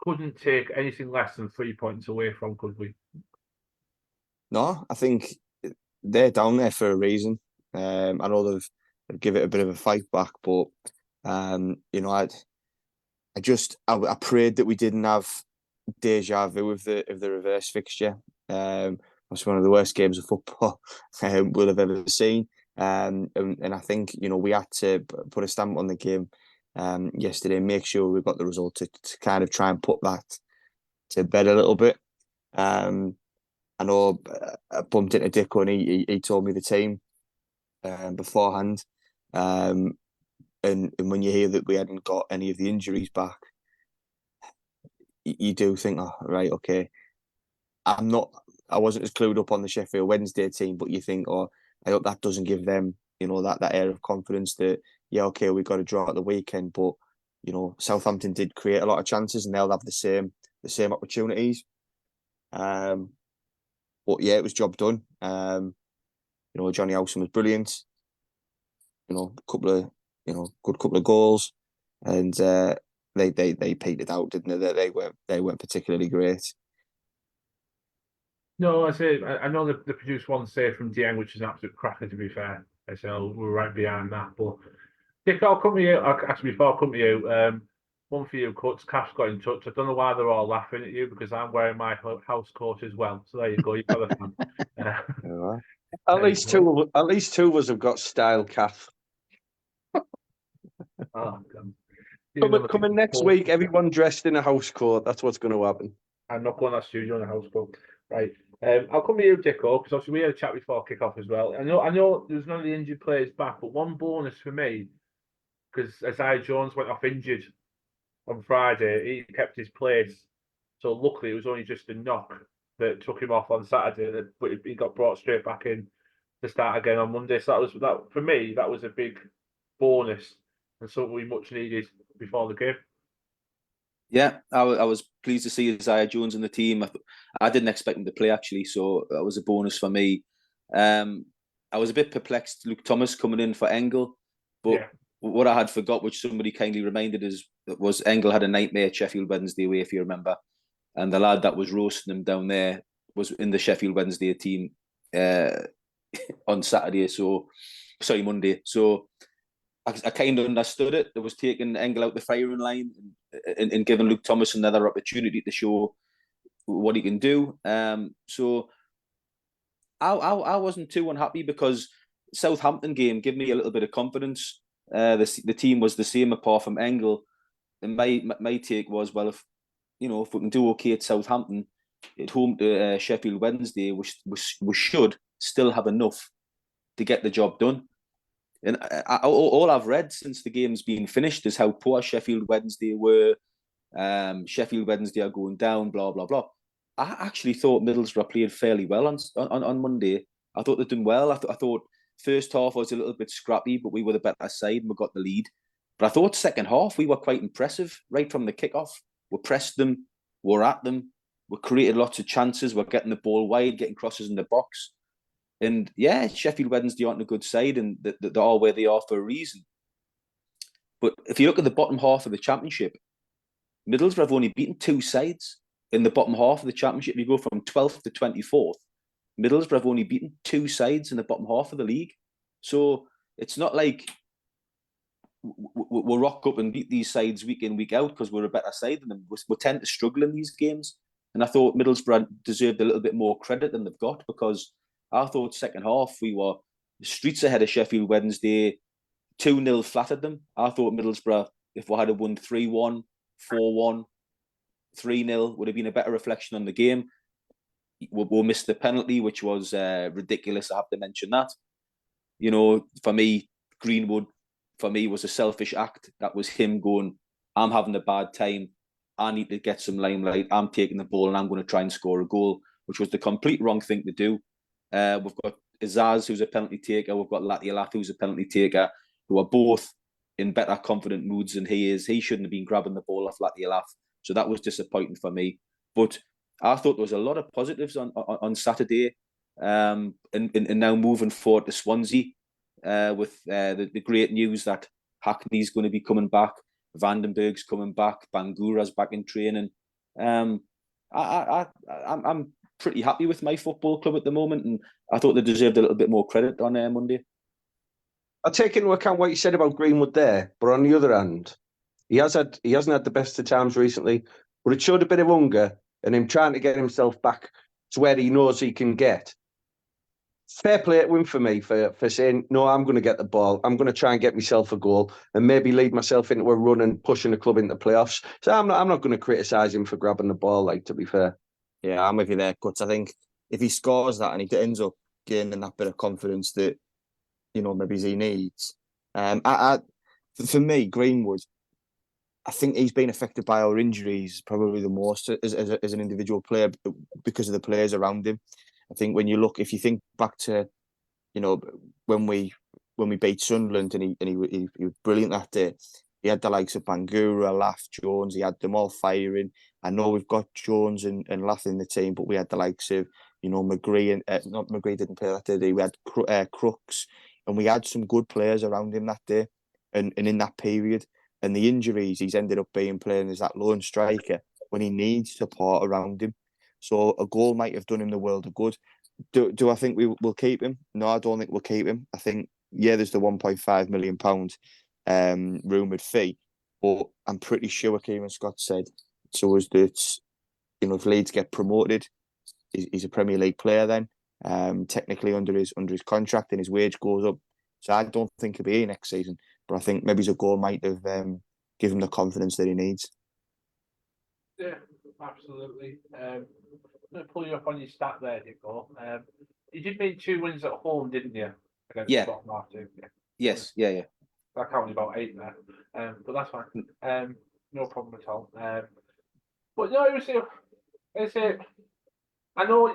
couldn't take anything less than 3 points away from, could we? No, I think they're down there for a reason. I know they've give it a bit of a fight back, but I prayed that we didn't have deja vu of the reverse fixture. It's one of the worst games of football we'll have ever seen. And I think we had to put a stamp on the game yesterday, make sure we got the result to kind of try and put that to bed a little bit. I know I bumped into Dicko and he told me the team beforehand. And when you hear that we hadn't got any of the injuries back, you do think, oh, right, okay. I wasn't as clued up on the Sheffield Wednesday team, but you think, oh, I hope that doesn't give them, that air of confidence that, yeah, okay, we got to draw at the weekend, but Southampton did create a lot of chances and they'll have the same opportunities. But yeah, it was job done. Jonny Housecoat was brilliant. Good couple of goals, and they petered out, didn't they? They weren't particularly great. No, I know they produced one save from Dieng, which is an absolute cracker, to be fair. So we're right behind that. But Dick, I'll come to you. Actually, before I come to you, one for you, Cuts. Cash got in touch. I don't know why they're all laughing at you because I'm wearing my house coat as well. So there you go. You've got a fan. At least two of us have got style, Kath. Oh, Coming next week, everyone dressed in a house coat. That's what's going to happen. I'm not going to that studio in a house coat. Right. I'll come to you, Dicko, because obviously we had a chat before kick-off as well. I know there's none of the injured players back, but one bonus for me, because Isaiah Jones went off injured on Friday, he kept his place. So luckily it was only just a knock that took him off on Saturday, but he got brought straight back in to start again on Monday. So that for me, that was a big bonus and something we much needed before the game. Yeah, I was pleased to see Isaiah Jones in the team. I didn't expect him to play, actually, so that was a bonus for me. I was a bit perplexed, Luke Thomas coming in for Engel, but what I had forgot, which somebody kindly reminded us, was Engel had a nightmare at Sheffield Wednesday away, if you remember, and the lad that was roasting him down there was in the Sheffield Wednesday team on Monday. So I kind of understood it. It was taking Engel out the firing line and giving Luke Thomas another opportunity to show what he can do. So I wasn't too unhappy because Southampton game gave me a little bit of confidence. The team was the same apart from Engel. And my take was, well, if we can do okay at Southampton, at home to Sheffield Wednesday, we should still have enough to get the job done. And all I've read since the game's been finished is how poor Sheffield Wednesday were. Sheffield Wednesday are going down, blah, blah, blah. I actually thought Middlesbrough played fairly well on Monday. I thought they'd done well. I thought first half was a little bit scrappy, but we were the better side and we got the lead. But I thought second half we were quite impressive right from the kickoff. We pressed them, we're at them, we created lots of chances, we're getting the ball wide, getting crosses in the box. And yeah, Sheffield Wednesday aren't a good side and they are where they are for a reason. But if you look at the bottom half of the championship, Middlesbrough have only beaten 2 sides in the bottom half of the championship. You go from 12th to 24th. Middlesbrough have only beaten 2 sides in the bottom half of the league. So it's not like we'll rock up and beat these sides week in, week out because we're a better side than them. We tend to struggle in these games. And I thought Middlesbrough deserved a little bit more credit than they've got because I thought second half we were streets ahead of Sheffield Wednesday, 2-0 flattered them. I thought Middlesbrough, if we had won 3-1, 4-1, 3-0, would have been a better reflection on the game. We'll miss the penalty, which was ridiculous. I have to mention that. For me, Greenwood, was a selfish act. That was him going, I'm having a bad time. I need to get some limelight. I'm taking the ball and I'm going to try and score a goal, which was the complete wrong thing to do. We've got Azaz, who's a penalty taker. We've got Latiolaf, who's a penalty taker, who are both in better confident moods than he is. He shouldn't have been grabbing the ball off Latiolaf. So that was disappointing for me. But I thought there was a lot of positives on Saturday. And now moving forward to Swansea with the great news that Hackney's going to be coming back, Vandenberg's coming back, Bangura's back in training. I'm pretty happy with my football club at the moment, and I thought they deserved a little bit more credit on Monday. I take into account what you said about Greenwood there, but on the other hand, he hasn't had the best of times recently, but it showed a bit of hunger and him trying to get himself back to where he knows he can get. Fair play to him for me for saying, no, I'm going to get the ball. I'm going to try and get myself a goal and maybe lead myself into a run and pushing the club into playoffs. So I'm not going to criticise him for grabbing the ball, like, to be fair. Yeah, I'm with you there, Cuts. I think if he scores that and he ends up gaining that bit of confidence that, you know, maybe he needs. For me, Greenwood, I think he's been affected by our injuries probably the most as an individual player because of the players around him. I think if you think back to, you know, when we beat Sunderland and he was brilliant that day. He had the likes of Bangura, Lath, Jones. He had them all firing. I know we've got Jones and Lath in the team, but we had the likes of, you know, McGree and not McGree didn't play that day. We had Crooks, and we had some good players around him that day, and in that period. And the injuries, he's ended up playing as that lone striker when he needs support around him. So a goal might have done him the world of good. Do I think we will keep him? No, I don't think we'll keep him. I think, yeah, there's the £1.5 million rumoured fee, but I'm pretty sure Kieran Scott said so as that, you know, if Leeds get promoted, he's a Premier League player then, technically under his contract, and his wage goes up. So I don't think he'll be here next season, but I think maybe his goal might have given him the confidence that he needs. Yeah, absolutely. I'm going to pull you up on your stat there, Nico. You did mean 2 wins at home, didn't you? Against Yeah. Martin. Yeah. Yes, yeah. I counted about 8 there, but that's fine. No problem at all. But no, I know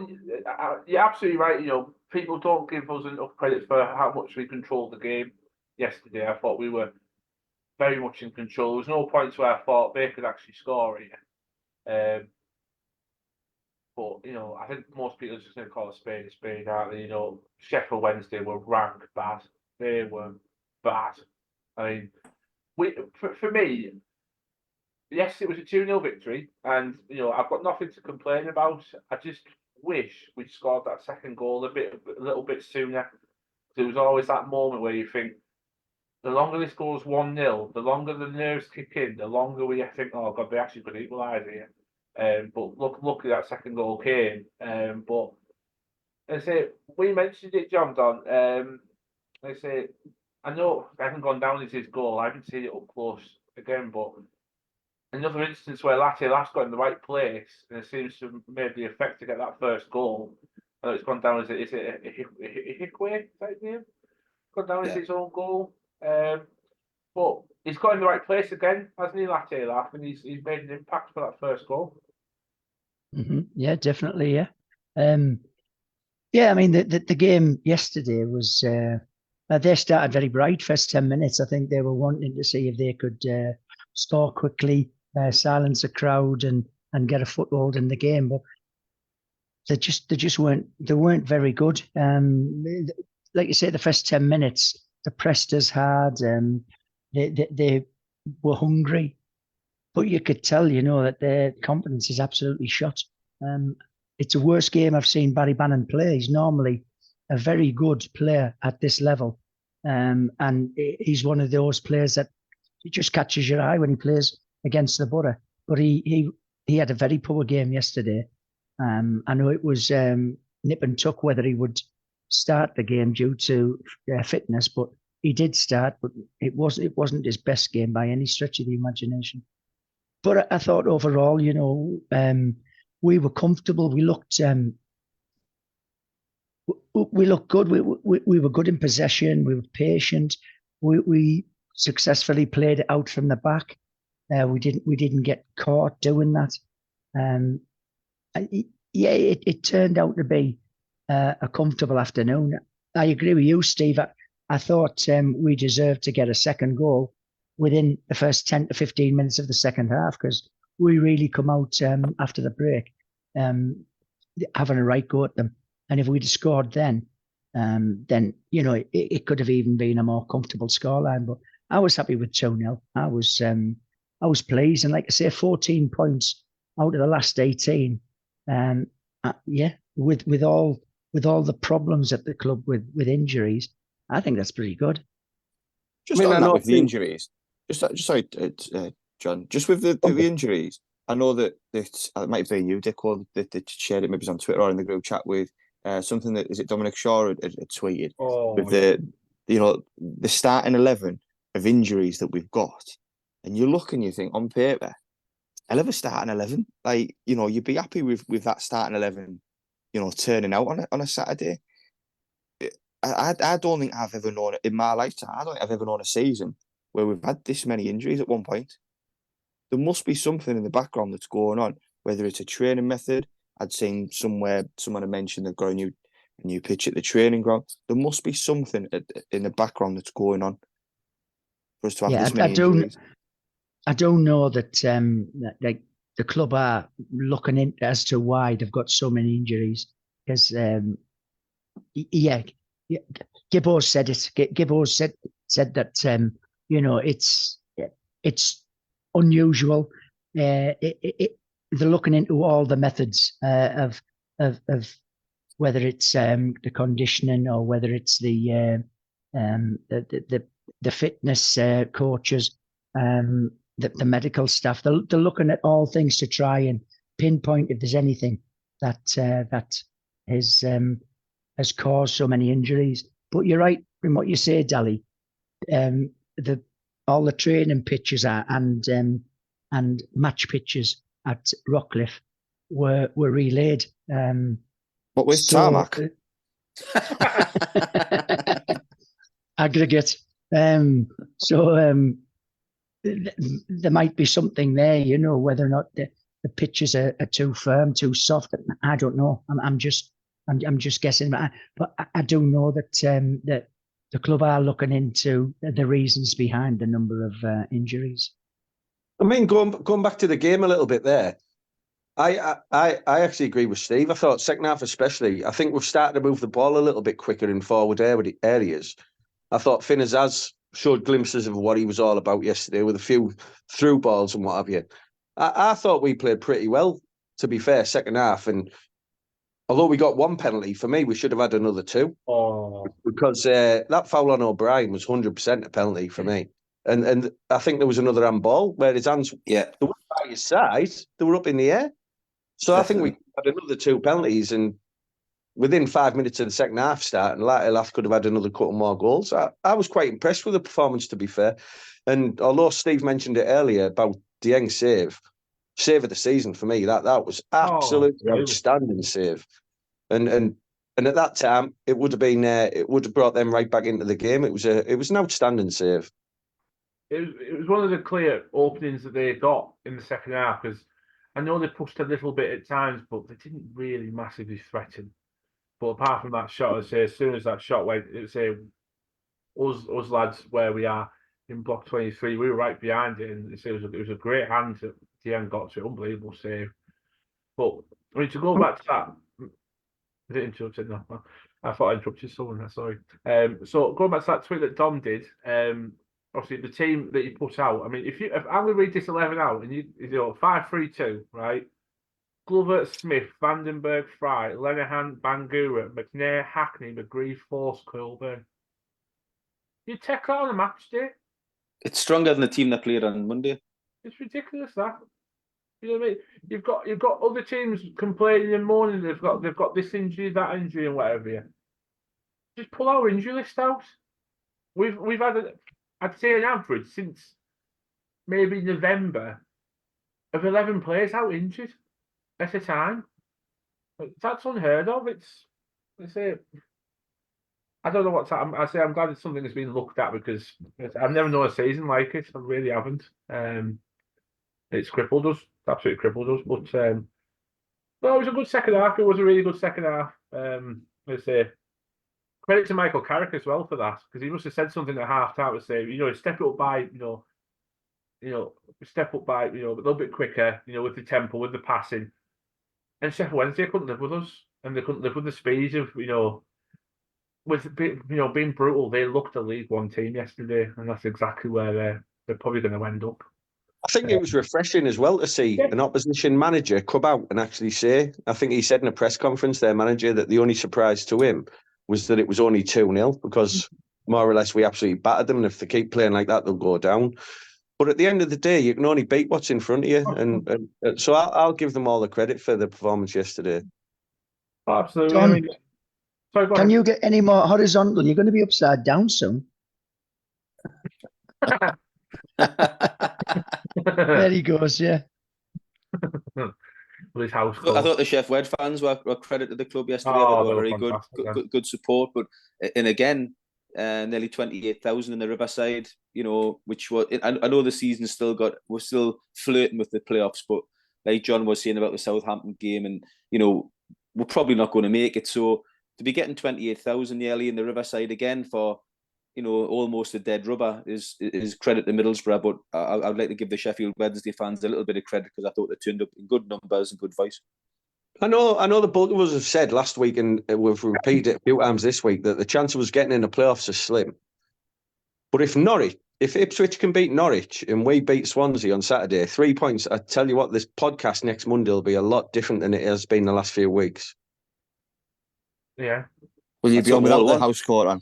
you're absolutely right. You know, people don't give us enough credit for how much we controlled the game yesterday. I thought we were very much in control. There was no points where I thought they could actually score here. But, you know, I think most people are just going to call a spade, aren't they? You know, Sheffield Wednesday were rank bad. They were bad. I mean, for me, yes, it was a 2-0 victory, and, you know, I've got nothing to complain about. I just wish we'd scored that second goal a little bit sooner. There was always that moment where you think, the longer this goes 1-0, the longer the nerves kick in, the longer we think, oh God, they actually could equalise here. But look at that second goal came. But I say we mentioned it, John Don. I say I know I haven't gone down as his goal. I haven't seen it up close again, but another instance where Latiolaf's got in the right place and it seems to have made the effect to get that first goal. I know it's gone down as a Hikwe, is that his name? Gone down as his own goal. But he's got in the right place again, hasn't he, Latiolaf? And he's made an impact for that first goal. Mm-hmm. Yeah, definitely. Yeah. Yeah, I mean, the game yesterday was, they started very bright, first 10 minutes. I think they were wanting to see if they could score quickly, silence the crowd and get a foothold in the game. But they just weren't very good. Like you say, the first 10 minutes, they pressed us hard. They were hungry. But you could tell, you know, that their confidence is absolutely shot. It's the worst game I've seen Barry Bannon play. He's normally a very good player at this level. And he's one of those players that just catches your eye when he plays against the Borough. But he had a very poor game yesterday. I know it was nip and tuck whether he would start the game due to fitness, but he did start, but it wasn't his best game by any stretch of the imagination. But I thought overall, you know, we were comfortable. We looked good. We were good in possession. We were patient. We successfully played it out from the back. We didn't get caught doing that. Yeah, it turned out to be a comfortable afternoon. I agree with you, Steve. I thought we deserved to get a second goal within the first 10 to 15 minutes of the second half, because we really come out after the break having a right go at them. And if we'd have scored then it could have even been a more comfortable scoreline. But I was happy with 2-0. I was pleased, and like I say, 14 points out of the last 18. With all the problems at the club with injuries, I think that's pretty good. Just on that with the injuries, sorry, John, just with the injuries, I know that it might be you, Dick, or that shared it maybe on Twitter or in the group chat with something that, is it Dominic Shaw had tweeted with the starting 11 of injuries that we've got, and you look and you think on paper, I'll have a starting 11. Like, you'd be happy with that starting 11, turning out on a Saturday. I don't think I've ever known it in my lifetime. I don't think I've ever known a season where we've had this many injuries at one point. There must be something in the background that's going on, whether it's a training method. I'd seen somewhere someone had mentioned they've got a new pitch at the training ground. There must be something in the background that's going on for us to have this many injuries. I don't know that the club are looking into as to why they've got so many injuries. Because Gibbo said it. Gibbo said that it's unusual. They're looking into all the methods of whether it's the conditioning or whether it's the fitness coaches, the medical staff. They're looking at all things to try and pinpoint if there's anything that has caused so many injuries. But you're right in what you say, Dally. All the training pitches and match pitches at Rockcliffe were relayed. What with tarmac? Aggregate. There might be something there, whether or not the pitches are too firm, too soft. I don't know. I'm just guessing. But I do know that the club are looking into the reasons behind the number of injuries. I mean, going back to the game a little bit there, I actually agree with Steve. I thought second half especially, I think we've started to move the ball a little bit quicker in forward areas. I thought Finnazaz showed glimpses of what he was all about yesterday with a few through balls and what have you. I thought we played pretty well, to be fair, second half. And although we got one penalty, for me, we should have had another two. Because that foul on O'Brien was 100% a penalty for me. And I think there was another handball where his hands they weren't by his side, they were up in the air. So definitely. I think we had another two penalties, and within 5 minutes of the second half start, and Lath could have had another couple more goals. I was quite impressed with the performance, to be fair. And although Steve mentioned it earlier about Dieng's save of the season for me, that was absolutely outstanding save. And at that time, it would have been it would have brought them right back into the game. It was an outstanding save. It was one of the clear openings that they got in the second half, because I know they pushed a little bit at times, but they didn't really massively threaten. But apart from that shot, I'd say as soon as that shot went, it was us lads where we are in block 23, we were right behind it, and it was a great hand that Dieng got to, unbelievable save. But I mean, to go back to that, I didn't interrupt it. No, I thought I interrupted someone. Sorry. So going back to that tweet that Dom did, obviously the team that you put out. I mean, if I'm going to read this 11 out, and you 5-3-2, right? Glover, Smith, Vandenberg, Fry, Lenihan, Bangura, McNair, Hackney, McGreeve, Force, Colburn. You take that on a match day. It's stronger than the team that played on Monday. It's ridiculous, that. You know what I mean? You've got other teams complaining and moaning. They've got this injury, that injury, and whatever. Yeah. Just pull our injury list out. We've had I'd say an average since maybe November of 11 players out injured at a time. That's unheard of. I don't know what's happened. I'm glad it's something that's been looked at, because I've never known a season like it. I really haven't. It's crippled us. Absolutely crippled us. But no, it was a good second half. It was a really good second half. Let's say credit to Michael Carrick as well for that, because he must have said something at half time to say, step it up by, step up by, a little bit quicker, with the tempo, with the passing. And Sheffield Wednesday couldn't live with us, and they couldn't live with the speed of, with being brutal. They looked a League One team yesterday, and that's exactly where they're probably going to end up. I think it was refreshing as well to see an opposition manager come out and actually say, I think he said in a press conference, their manager, that the only surprise to him was that it was only 2-0, because more or less we absolutely battered them. And if they keep playing like that, they'll go down. But at the end of the day, you can only beat what's in front of you. And so I'll give them all the credit for the performance yesterday. Absolutely. John, I mean, sorry, go can on. you get any more horizontal? You're going to be upside down soon. There he goes, yeah. With his house I thought the Sheffield Wednesday fans were credit to the club yesterday. Oh, they were they very were good support. But and again, nearly 28,000 in the Riverside. Which was I know the season's we're still flirting with the playoffs, but like John was saying about the Southampton game, and we're probably not going to make it. So to be getting 28,000 nearly in the Riverside again for almost a dead rubber is credit to Middlesbrough. But I'd like to give the Sheffield Wednesday fans a little bit of credit, because I thought they turned up in good numbers and good voice. I know the bulk of us have said last week, and we've repeated it a few times this week, that the chance of us getting in the playoffs is slim. But if Ipswich can beat Norwich and we beat Swansea on Saturday, 3 points, I tell you what, this podcast next Monday will be a lot different than it has been the last few weeks. Yeah. Will you That's be on what we all without the want. Housecoat on?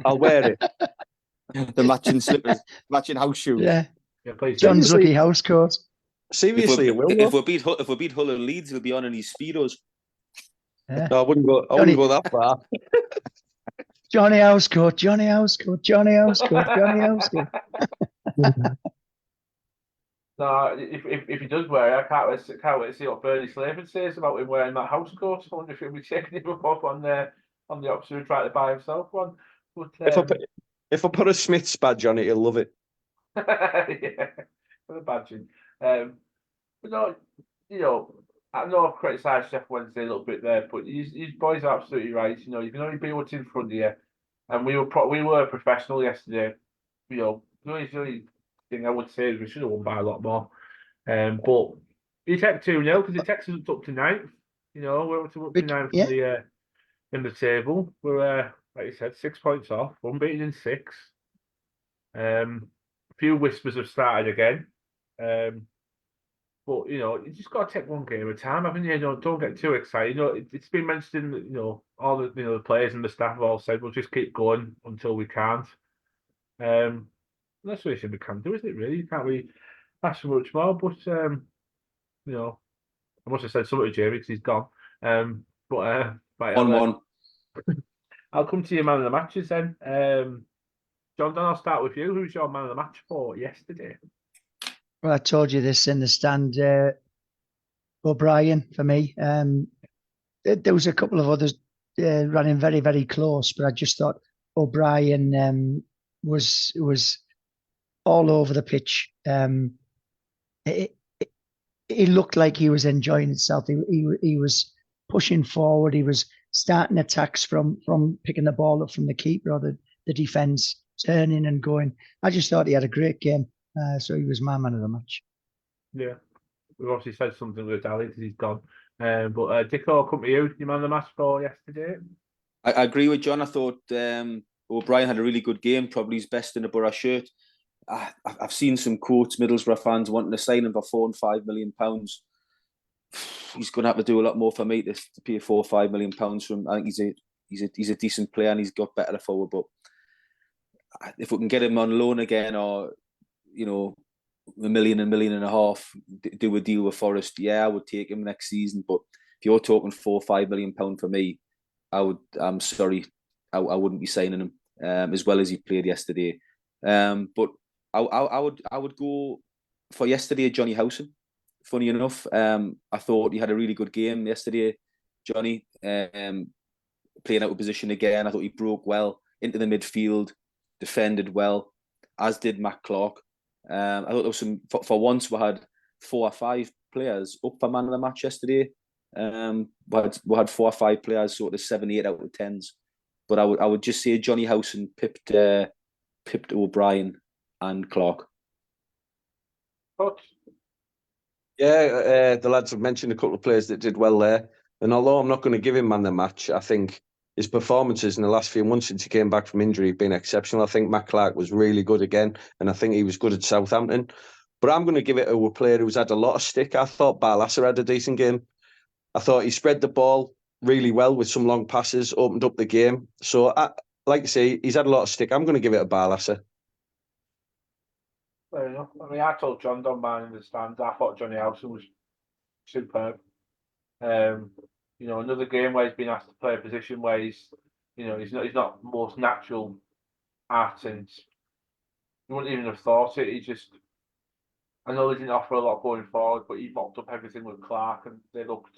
I'll wear it. The matching slippers, matching house shoes. Yeah. Yeah, please. John's Seriously. lucky Housecoat. Seriously, it will. If we beat Hull and Leeds, he'll be on in his Speedos. Yeah. I wouldn't go that far. Jonny Housecoat, Jonny Housecoat, Jonny Housecoat, Jonny Housecoat. No, if he does wear it, I can't wait to see what Bernie Slavin says about him wearing that house coat. I wonder if he'll be taking him up on the opposite, trying to buy himself one. But, If I put a Smith's badge on it, he'll love it. yeah, for the badging. But no, I know I've criticised Sheffield Wednesday a little bit there, but these boys are absolutely right. You can only be what's in front of you, and we were professional yesterday. The only thing I would say is we should have won by a lot more. But you take 2-0 because it takes us up to 9th. We're up to 9th in the table. We're like you said, 6 points off, unbeaten in 6. A few whispers have started again. But you just got to take one game at a time, haven't you? Don't get too excited. It's been mentioned. All the the players and the staff have all said we'll just keep going until we can't. That's what we can do, isn't it? Really, you can't really ask for much more. But I must have said something to Jamie because he's gone. But right, 1-1. I'll come to your man of the matches then. John, I'll start with you. Who's your man of the match for yesterday? Well, I told you this in the stand. O'Brien for me. There was a couple of others running very, very close, but I just thought O'Brien was all over the pitch. He looked like he was enjoying himself. He was pushing forward. He was starting attacks from picking the ball up from the keeper or the defence, turning and going. I just thought he had a great game. So he was my man of the match. Yeah, we've obviously said something with Ali because he's gone. But Dicko, I'll come to you. Your man of the match for yesterday. I agree with John. I thought O'Brien had a really good game, probably his best in a Borough shirt. I've seen some quotes, Middlesbrough fans wanting to sign him for £4 and £5 million. He's going to have to do a lot more for me to pay £4 or £5 million for him. I think he's a decent player and he's got better forward. But if we can get him on loan again, or $1 million, $1.5 million, do a deal with Forest, I would take him next season. But if you're talking £4 or £5 million for me, I'm sorry, I wouldn't be signing him as well as he played yesterday. But I would go for yesterday, Jonny Housecoat. Funny enough, I thought he had a really good game yesterday, Johnny. Playing out of position again. I thought he broke well into the midfield, defended well, as did Matt Clark. I thought there was for once we had 4 or 5 players up for man of the match yesterday. We had 4 or 5 players, sort of 7, 8 out of 10s. But I would just say Jonny Housecoat pipped O'Brien and Clark. But Yeah, the lads have mentioned a couple of players that did well there. And although I'm not going to give him man of the match, I think his performances in the last few months since he came back from injury have been exceptional. I think Matt Clark was really good again, and I think he was good at Southampton. But I'm going to give it to a player who's had a lot of stick. I thought Barlasser had a decent game. I thought he spread the ball really well with some long passes, opened up the game. So, like you say, he's had a lot of stick. I'm going to give it a Barlasser. fair enough. I mean, I told John Don man in the stands, I thought Jonny Housecoat was superb. Another game where he's been asked to play a position where he's not the most natural at, and you wouldn't even have thought it. I know they didn't offer a lot going forward, but he mopped up everything with Clark, and they looked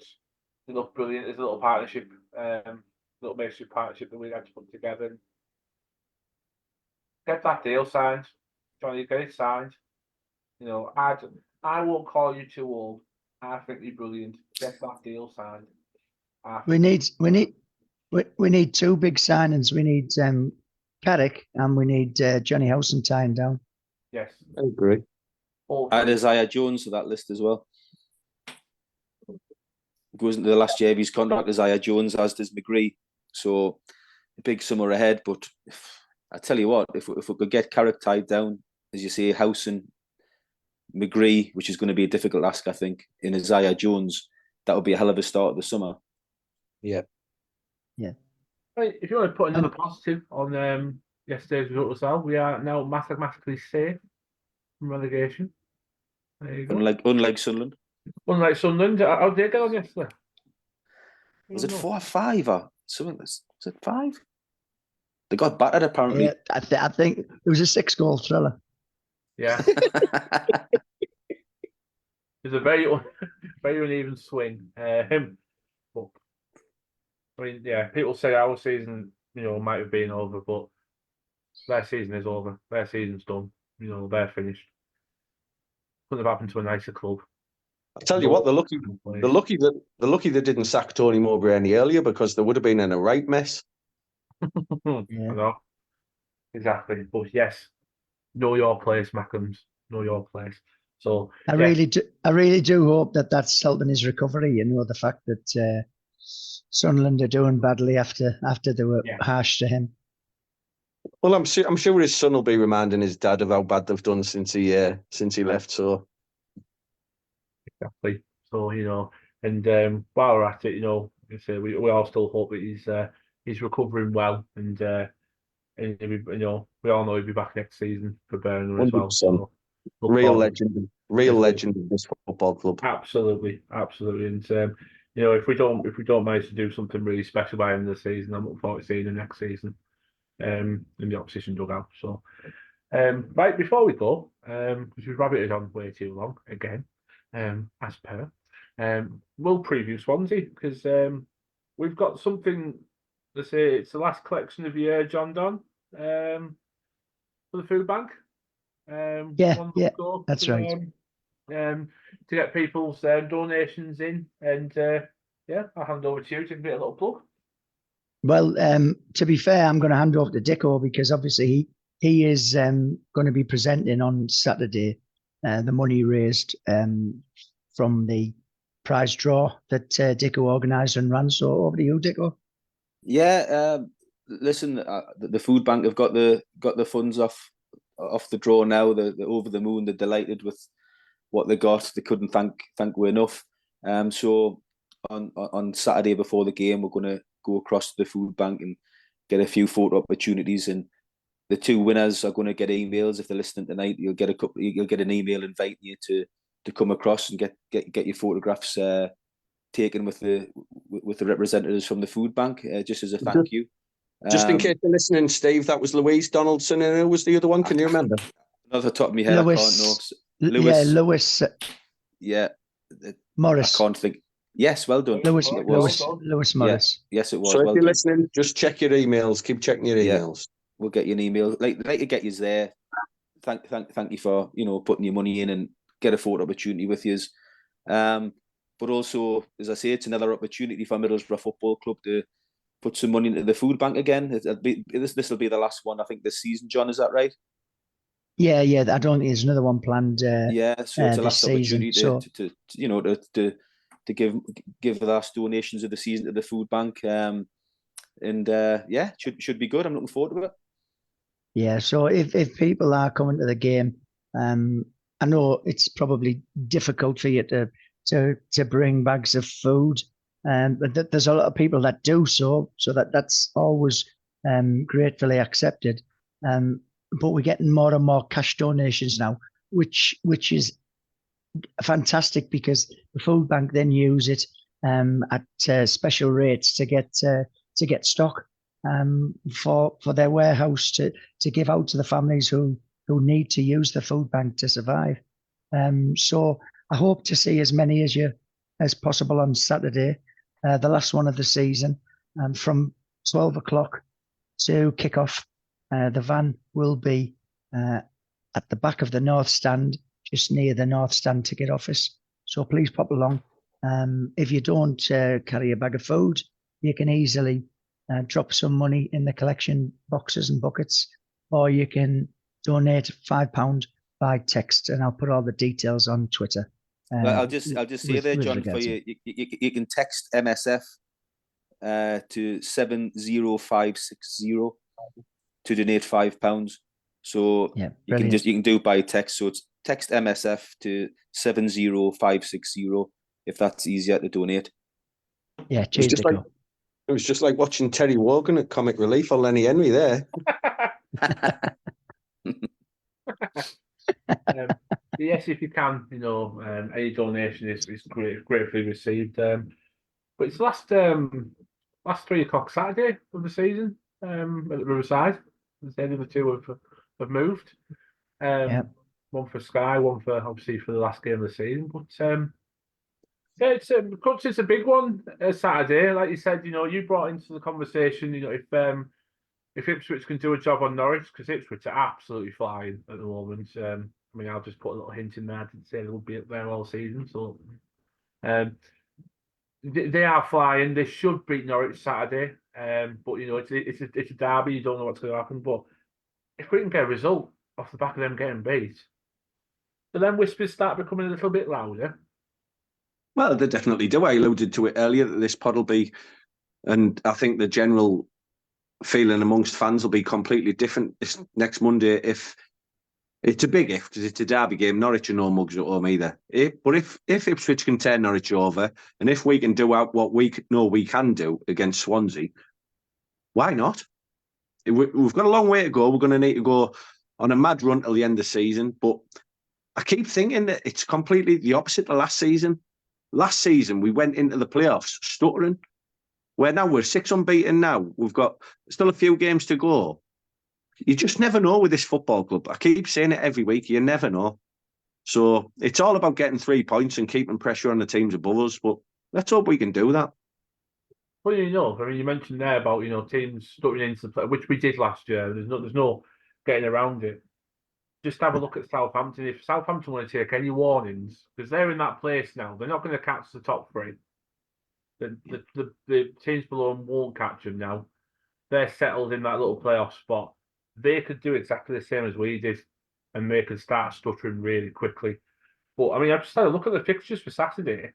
brilliant. There's a little partnership, little makeshift partnership that we had to put together. And get that deal signed, Johnny. Get it signed. I won't call you too old. I think you're brilliant. Get that deal signed. We need 2 big signings. We need Carrick and we need Jonny Housecoat tying down. Yes, I agree. Add Isaiah Jones to that list as well. Goes into the last year of his contract, Isaiah Jones, as does McGree. So a big summer ahead. But I tell you what, if we could get Carrick tied down, as you say, Housecoat, McGree, which is going to be a difficult ask, I think, in Isaiah Jones, that would be a hell of a start of the summer. Yeah. Right, if you want to put another positive on yesterday's result as well, we are now mathematically safe from relegation. There you go. Unlike Sunderland. Unlike Sunderland, how did they get on yesterday? Was it 4 or 5 or something? Was it 5? They got battered apparently. Yeah, I think it was a 6-goal thriller. Yeah. It was a very uneven swing. But I mean, yeah, people say our season, might have been over, but their season is over. Their season's done. They're finished. Couldn't have happened to a nicer club. I'll tell you what, they're lucky they didn't sack Tony Mowbray any earlier, because they would have been in a right mess. I know. Exactly. But yes, know your place, Mackems. Know your place. So I really do hope that that's helping his recovery. The fact that Sunderland are doing badly after they were harsh to him. Well, I'm sure his son will be reminding his dad of how bad they've done since he left. So exactly. So and while we're at it, we all still hope that he's recovering well, and we all know he'll be back next season for Burnley as well. So, real legend of this football club. Absolutely. And if we don't manage to do something really special by the end of the season, I'm looking forward to seeing him next season in the opposition dugout. So right before we go, because we've rabbited on way too long again, as per, we'll preview Swansea, because we've got something to say. It's the last collection of the year, John Don, for the food bank. That's right. To get people's donations in, and I'll hand over to you to give it a little plug. Well, to be fair, I'm going to hand over to Dicko, because obviously he is going to be presenting on Saturday the money raised from the prize draw that Dicko organised and ran. So over to you, Dicko. Yeah, listen, the food bank have got the funds off the draw now. They're over the moon. They're delighted with what they got. They couldn't thank we enough. So on Saturday before the game, we're going to go across to the food bank and get a few photo opportunities. And the 2 winners are going to get emails. If they're listening tonight, you'll get an email inviting you to come across and get your photographs taken with the representatives from the food bank, just as a thank you. Just in case you're listening, Steve, that was Louise Donaldson, and who was the other one? Can you remember? Off the top of my head, I can't know. Lewis. Yeah, Morris. I can't think. Yes, well done. Lewis Morris. Yeah, yes, it was. So if well you're done. listening, just check your emails. Keep checking your emails. We'll get you an email. Like to get you there. Thank you for putting your money in and get a photo opportunity with you. but also, as I say, it's another opportunity for Middlesbrough Football Club to put some money into the food bank again. This will be the last one, I think, this season. John, is that right? Yeah, I don't think there's another one planned. Yeah, so it's a this last opportunity season, to give the last donations of the season to the food bank. Should be good. I'm looking forward to it. Yeah, so if people are coming to the game, I know it's probably difficult for you to bring bags of food, but there's a lot of people that do so that's always gratefully accepted. But we're getting more and more cash donations now, which is fantastic because the food bank then use it at special rates to get stock for their warehouse to give out to the families who need to use the food bank to survive. So I hope to see as many as possible on Saturday, the last one of the season, from 12 o'clock to kick off. The van will be at the back of the North Stand, just near the North Stand ticket office. So please pop along. If you don't carry a bag of food, you can easily drop some money in the collection boxes and buckets, or you can donate £5 by text, and I'll put all the details on Twitter. I'll just say there, John, for you, you can text MSF to 70560 to donate £5. So yeah, you can do it by text. So it's text MSF to 70560 if that's easier to donate. Yeah, cheers. It was just like watching Terry Wogan at Comic Relief or Lenny Henry there. Yes, if you can, any donation is gratefully received. But it's last 3 o'clock Saturday of the season at the Riverside. The other two have moved. One for Sky, one for obviously for the last game of the season. But it's a big one Saturday. Like you said, you brought into the conversation, if Ipswich can do a job on Norwich, because Ipswich are absolutely flying at the moment. I'll just put a little hint in there. I didn't say they would be up there all season. So they are flying. They should beat Norwich Saturday. But it's a derby. You don't know what's going to happen. But if we can get a result off the back of them getting beat, but then whispers start becoming a little bit louder. Well, they definitely do. I alluded to it earlier that this pod will be, and I think the general feeling amongst fans will be completely different this next Monday. If it's a big if, because it's a derby game, Norwich are no mugs at home either. But if Ipswich can turn Norwich over, and if we can do out what we know we can do against Swansea, why not? We've got a long way to go. We're going to need to go on a mad run till the end of the season. But I keep thinking that it's completely the opposite of last season. Last season, we went into the playoffs stuttering. We're 6 unbeaten now. We've got still a few games to go. You just never know with this football club. I keep saying it every week. You never know. So it's all about getting 3 points and keeping pressure on the teams above us. But let's hope we can do that. Well, you mentioned there about teams stuttering into the play, which we did last year. There's no getting around it. Just have a look at Southampton. If Southampton want to take any warnings, because they're in that place now, they're not going to catch the top 3. The teams below them won't catch them now. They're settled in that little playoff spot. They could do exactly the same as we did, and they could start stuttering really quickly. But I've just had a look at the fixtures for Saturday.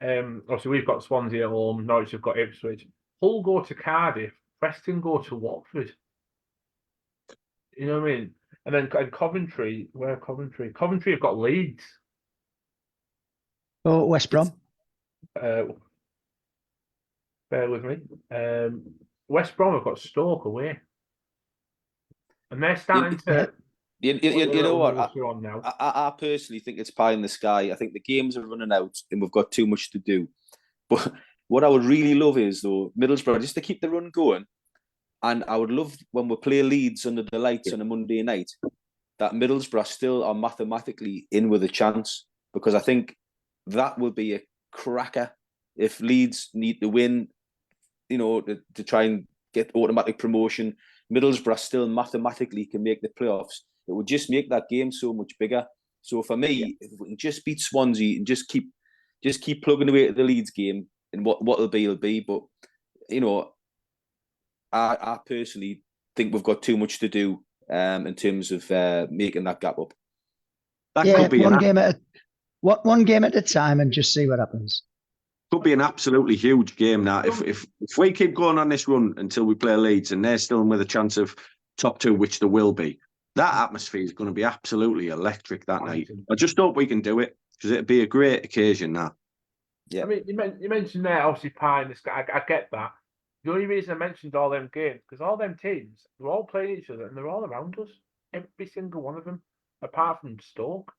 Obviously, we've got Swansea at home. Norwich have got Ipswich. Hull go to Cardiff. Preston go to Watford. You know what I mean? And then Coventry, where Coventry? Coventry have got Leeds. Oh, West Brom. Bear with me. West Brom have got Stoke away. And they're starting to... You know what? I personally think it's pie in the sky. I think the games are running out and we've got too much to do. But what I would really love is, though, Middlesbrough, just to keep the run going. And I would love when we play Leeds under the lights on a Monday night, that Middlesbrough still are mathematically in with a chance, because I think that would be a cracker if Leeds need to win, to try and get automatic promotion. Middlesbrough still mathematically can make the playoffs. It would just make that game so much bigger. So for me, if we can just beat Swansea and just keep just keep plugging away at the Leeds game, and what'll be will be. But you know, I personally think we've got too much to do in terms of making that gap up. That Yeah, could be one game at a time, and just see what happens. could be an absolutely huge game now. If we keep going on this run until we play Leeds and they're still with a chance of top 2, which there will be, that atmosphere is going to be absolutely electric that night. I just hope we can do it, because it'd be a great occasion now. Yeah. I mean, you mentioned there, obviously, Pine. I get that. The only reason I mentioned all them games, because all them teams, they're all playing each other and they're all around us. Every single one of them, apart from Stoke.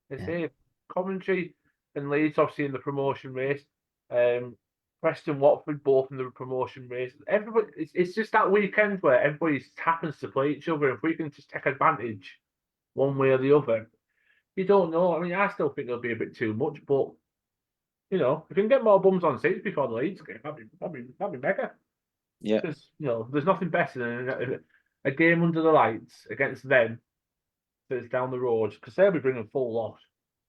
They say Coventry and Leeds, obviously, in the promotion race. Preston, Watford, both in the promotion race. Everybody, it's just that weekend where everybody happens to play each other. If we can just take advantage one way or the other, you don't know. I mean, I still think it'll be a bit too much, but you know, if we can get more bums on seats before the Leeds game, that'd be mega. Yeah. Because you know, there's nothing better than a game under the lights against them that's down the road, because they'll be bringing full lot.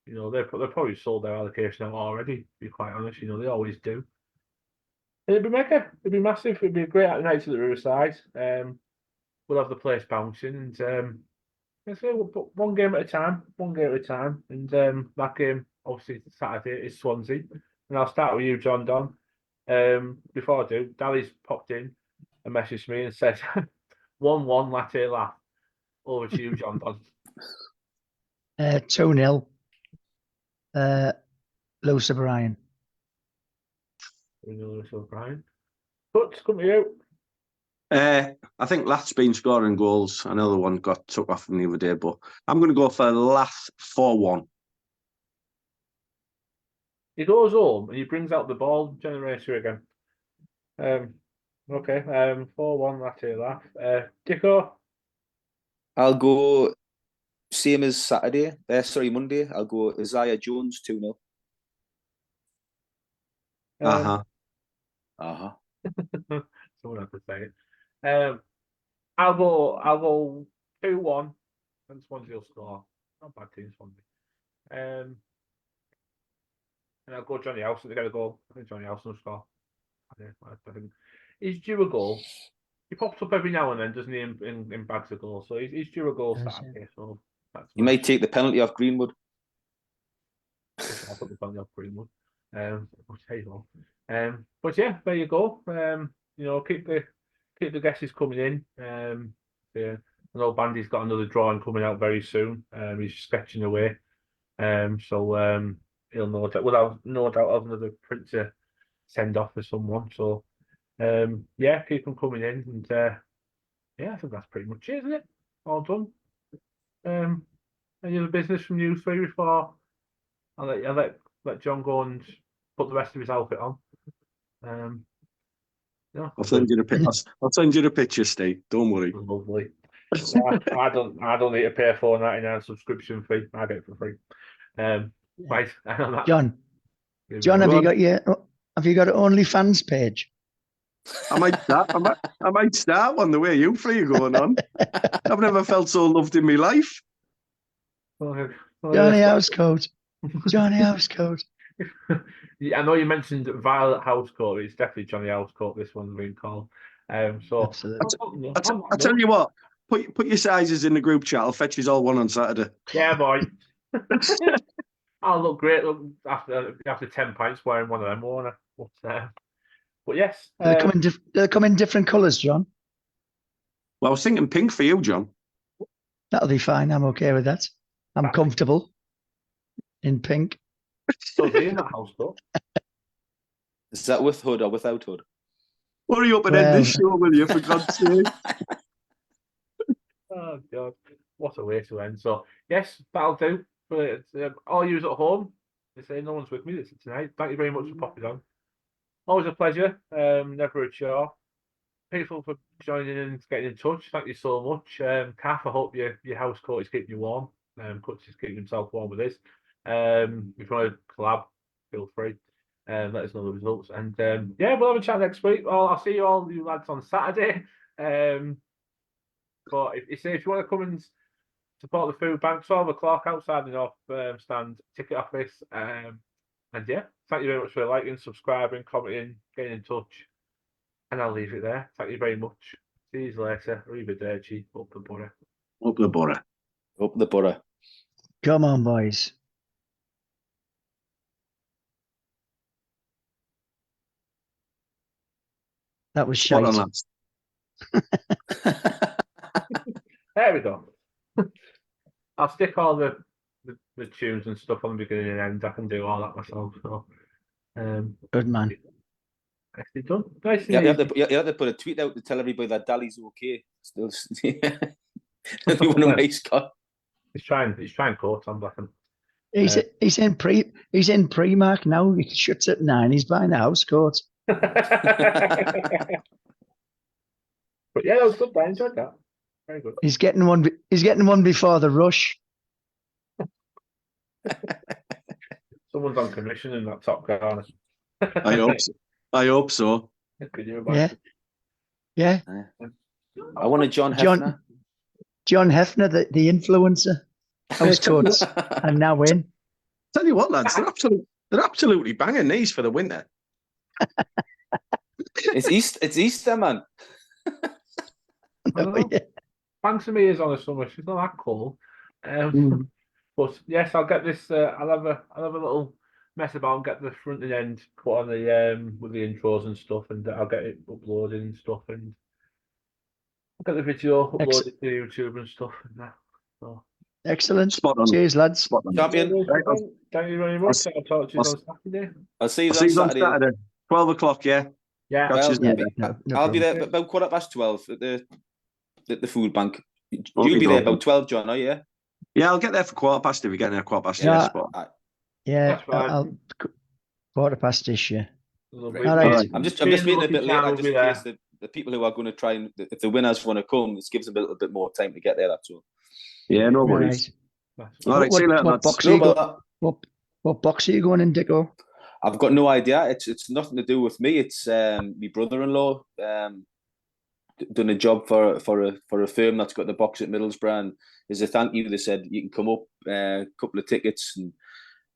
You know, they're probably sold their allocation out already. To be quite honest, you know, they always do. And it'd be mega. It'd be massive. It'd be a great night to the Riverside. We'll have the place bouncing, and I say we'll put one game at a time, and that game obviously Saturday is Swansea, and I'll start with you, John Don. Before I do, Dally's popped in and messaged me and said 1-1 latte laugh. Over to you, John Don. 2-0. Lewis O'Brien. Brian. But come to you. I think Lath's been scoring goals. Another one got took off from the other day, but I'm going to go for Lath 4-1. He goes home and he brings out the ball generator again. Okay. 4-1 latte laugh. Dicko. I'll go same as Saturday. Monday. I'll go Isaiah Jones 2-0. Someone had to say it. I'll go 2-1, and Swansea will score. Not bad team, Swansea. And I'll go Jonny Housecoat to get a goal. I think Jonny Housecoat will score. I think he's due a goal. He pops up every now and then, doesn't he? In bags of goals, so he's due a goal Saturday. So you might take the penalty off Greenwood. I'll put the penalty off Greenwood. But yeah, there you go. You know, keep the guesses coming in. Yeah, I know Bandy's got another drawing coming out very soon. He's sketching away. So he'll know that. We'll have no doubt have another print to send off for someone. So yeah, keep them coming in, and yeah, I think that's pretty much it, isn't it? All done. Any other business from you three before I'll let John go and put the rest of his outfit on. Yeah. I'll send you the picture, Steve. Don't worry. Lovely. I don't need to pay a $4.99 subscription fee. I get it for free. Right. John, have you got an OnlyFans page? I might start one the way you three are going on. I've never felt so loved in my life. Jonny Housecoat. Jonny Housecoat. Yeah, I know you mentioned Violet Housecoat. It's definitely Jonny Housecoat. This one's been called. So absolutely. I tell you what. Put your sizes in the group chat. I'll fetch you all one on Saturday. Yeah, boy. I'll look great after 10 pints wearing one of them, won't I? But yes, they'll come in different colours, John. Well, I was thinking pink for you, John. That'll be fine. I'm okay with that. I'm comfortable in pink. So in that house, though. Is that with hood or without hood? Hurry up and end this show, will you, for God's sake? Oh God, what a way to end! So yes, that'll do. For all you at home, they say no one's with me tonight. Thank you very much for popping on. Always a pleasure. Never a chore. People for joining in and getting in touch. Thank you so much. Kath, I hope your house coat is keeping you warm. Kutch is keeping himself warm with this. If you want to collab, feel free. Let us know the results. And yeah, we'll have a chat next week. Well, I'll see you all, you lads, on Saturday. But if you want to come and support the food bank, 12 o'clock outside the North Stand ticket office. And yeah, thank you very much for liking, subscribing, commenting, getting in touch. And I'll leave it there. Thank you very much. See you later. Arrivederci. Up the borough. Up the borough. Up the borough. Come on, boys. That was Spot on, shite. lads. There we go. I'll stick all the tunes and stuff on the beginning and end. I can do all that myself. So, Good man. nicely done. Nice You and have, easy. you have to put a tweet out to tell everybody that Dali's okay. Still, only one of my Scott. He's trying court on Black. He's in pre-mark now. He shuts at 9. He's buying a house court. But yeah, that was good. I enjoyed that. Very good. He's getting one. He's getting one before the rush. Someone's on commission in that top corner. I hope so. I hope so. Could you imagine? Yeah. I want a John John- Hefner. John Hefner, the influencer, house courts, and now in. Tell you what, lads, they're absolutely banging these for the winter. It's Easter, man. I know. Thanks for me is on a summer. She's not that cool. But yes, I'll get this. I'll have a little mess about and get the front and end put on the with the intros and stuff, and I'll get it uploaded and stuff, and I'll get the video uploaded to YouTube and stuff. And that. So. Excellent. Spot on. Cheers, lads. Spot on. Champion. Thank you very much. I'll talk to you on Saturday. I'll see you See on you on Saturday. Saturday. 12 o'clock, yeah. Yeah. Catch Well, you Yeah, later. no I'll be problem. there about 12:15 at the food bank. Okay, You'll be go there on. about 12, John, are you? Yeah, I'll get there for 15:15 if we get there 15:15. Yeah. Yeah, spot. Yeah, That's fine. I'll 1:15 yeah. Lovely. All right. I'm just Me and waiting a Lucky bit Chan later will just be in there. case the people who are going to try and if the winners want to come, it gives them a little bit more time to get there. That's all. Yeah, no worries. Right. All right, see you later, What lads. box are No, you but go, what box are you going in, Dicko? I've got no idea. It's nothing to do with me. It's my brother-in-law done a job for a firm that's got the box at Middlesbrough. And as a thank you, they said you can come up, a couple of tickets, and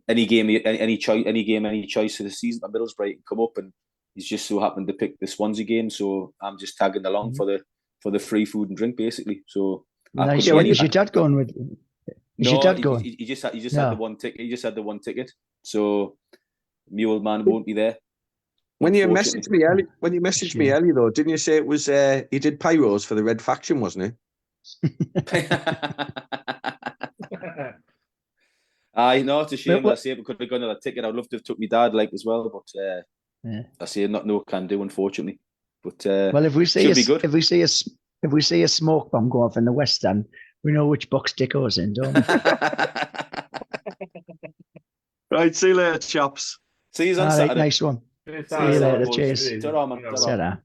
any game, any choice of the season at Middlesbrough, you can come up. And he's just so happened to pick the Swansea game, so I'm just tagging along for the free food and drink, basically. So Nice. could be Is your dad going with? Is your dad going? He just had No. the one ticket. He just had the one ticket. So my old man won't be there. When you Unfortunately. messaged me earlier, though, didn't you say it was he did pyros for the Red Faction, wasn't he? I know it's a shame. But I say we could have got another ticket. I'd love to have took my dad as well, but Yeah. I say no can do, unfortunately. But Well, if we see should be good. if we see a smoke bomb go off in the West End, we know which box Dicko's in, don't we? Right, see you later, chaps. See you on All right, Saturday. nice one. See See you later. Cheers. Ta-ra, man. Ta-ra. Ta-ra.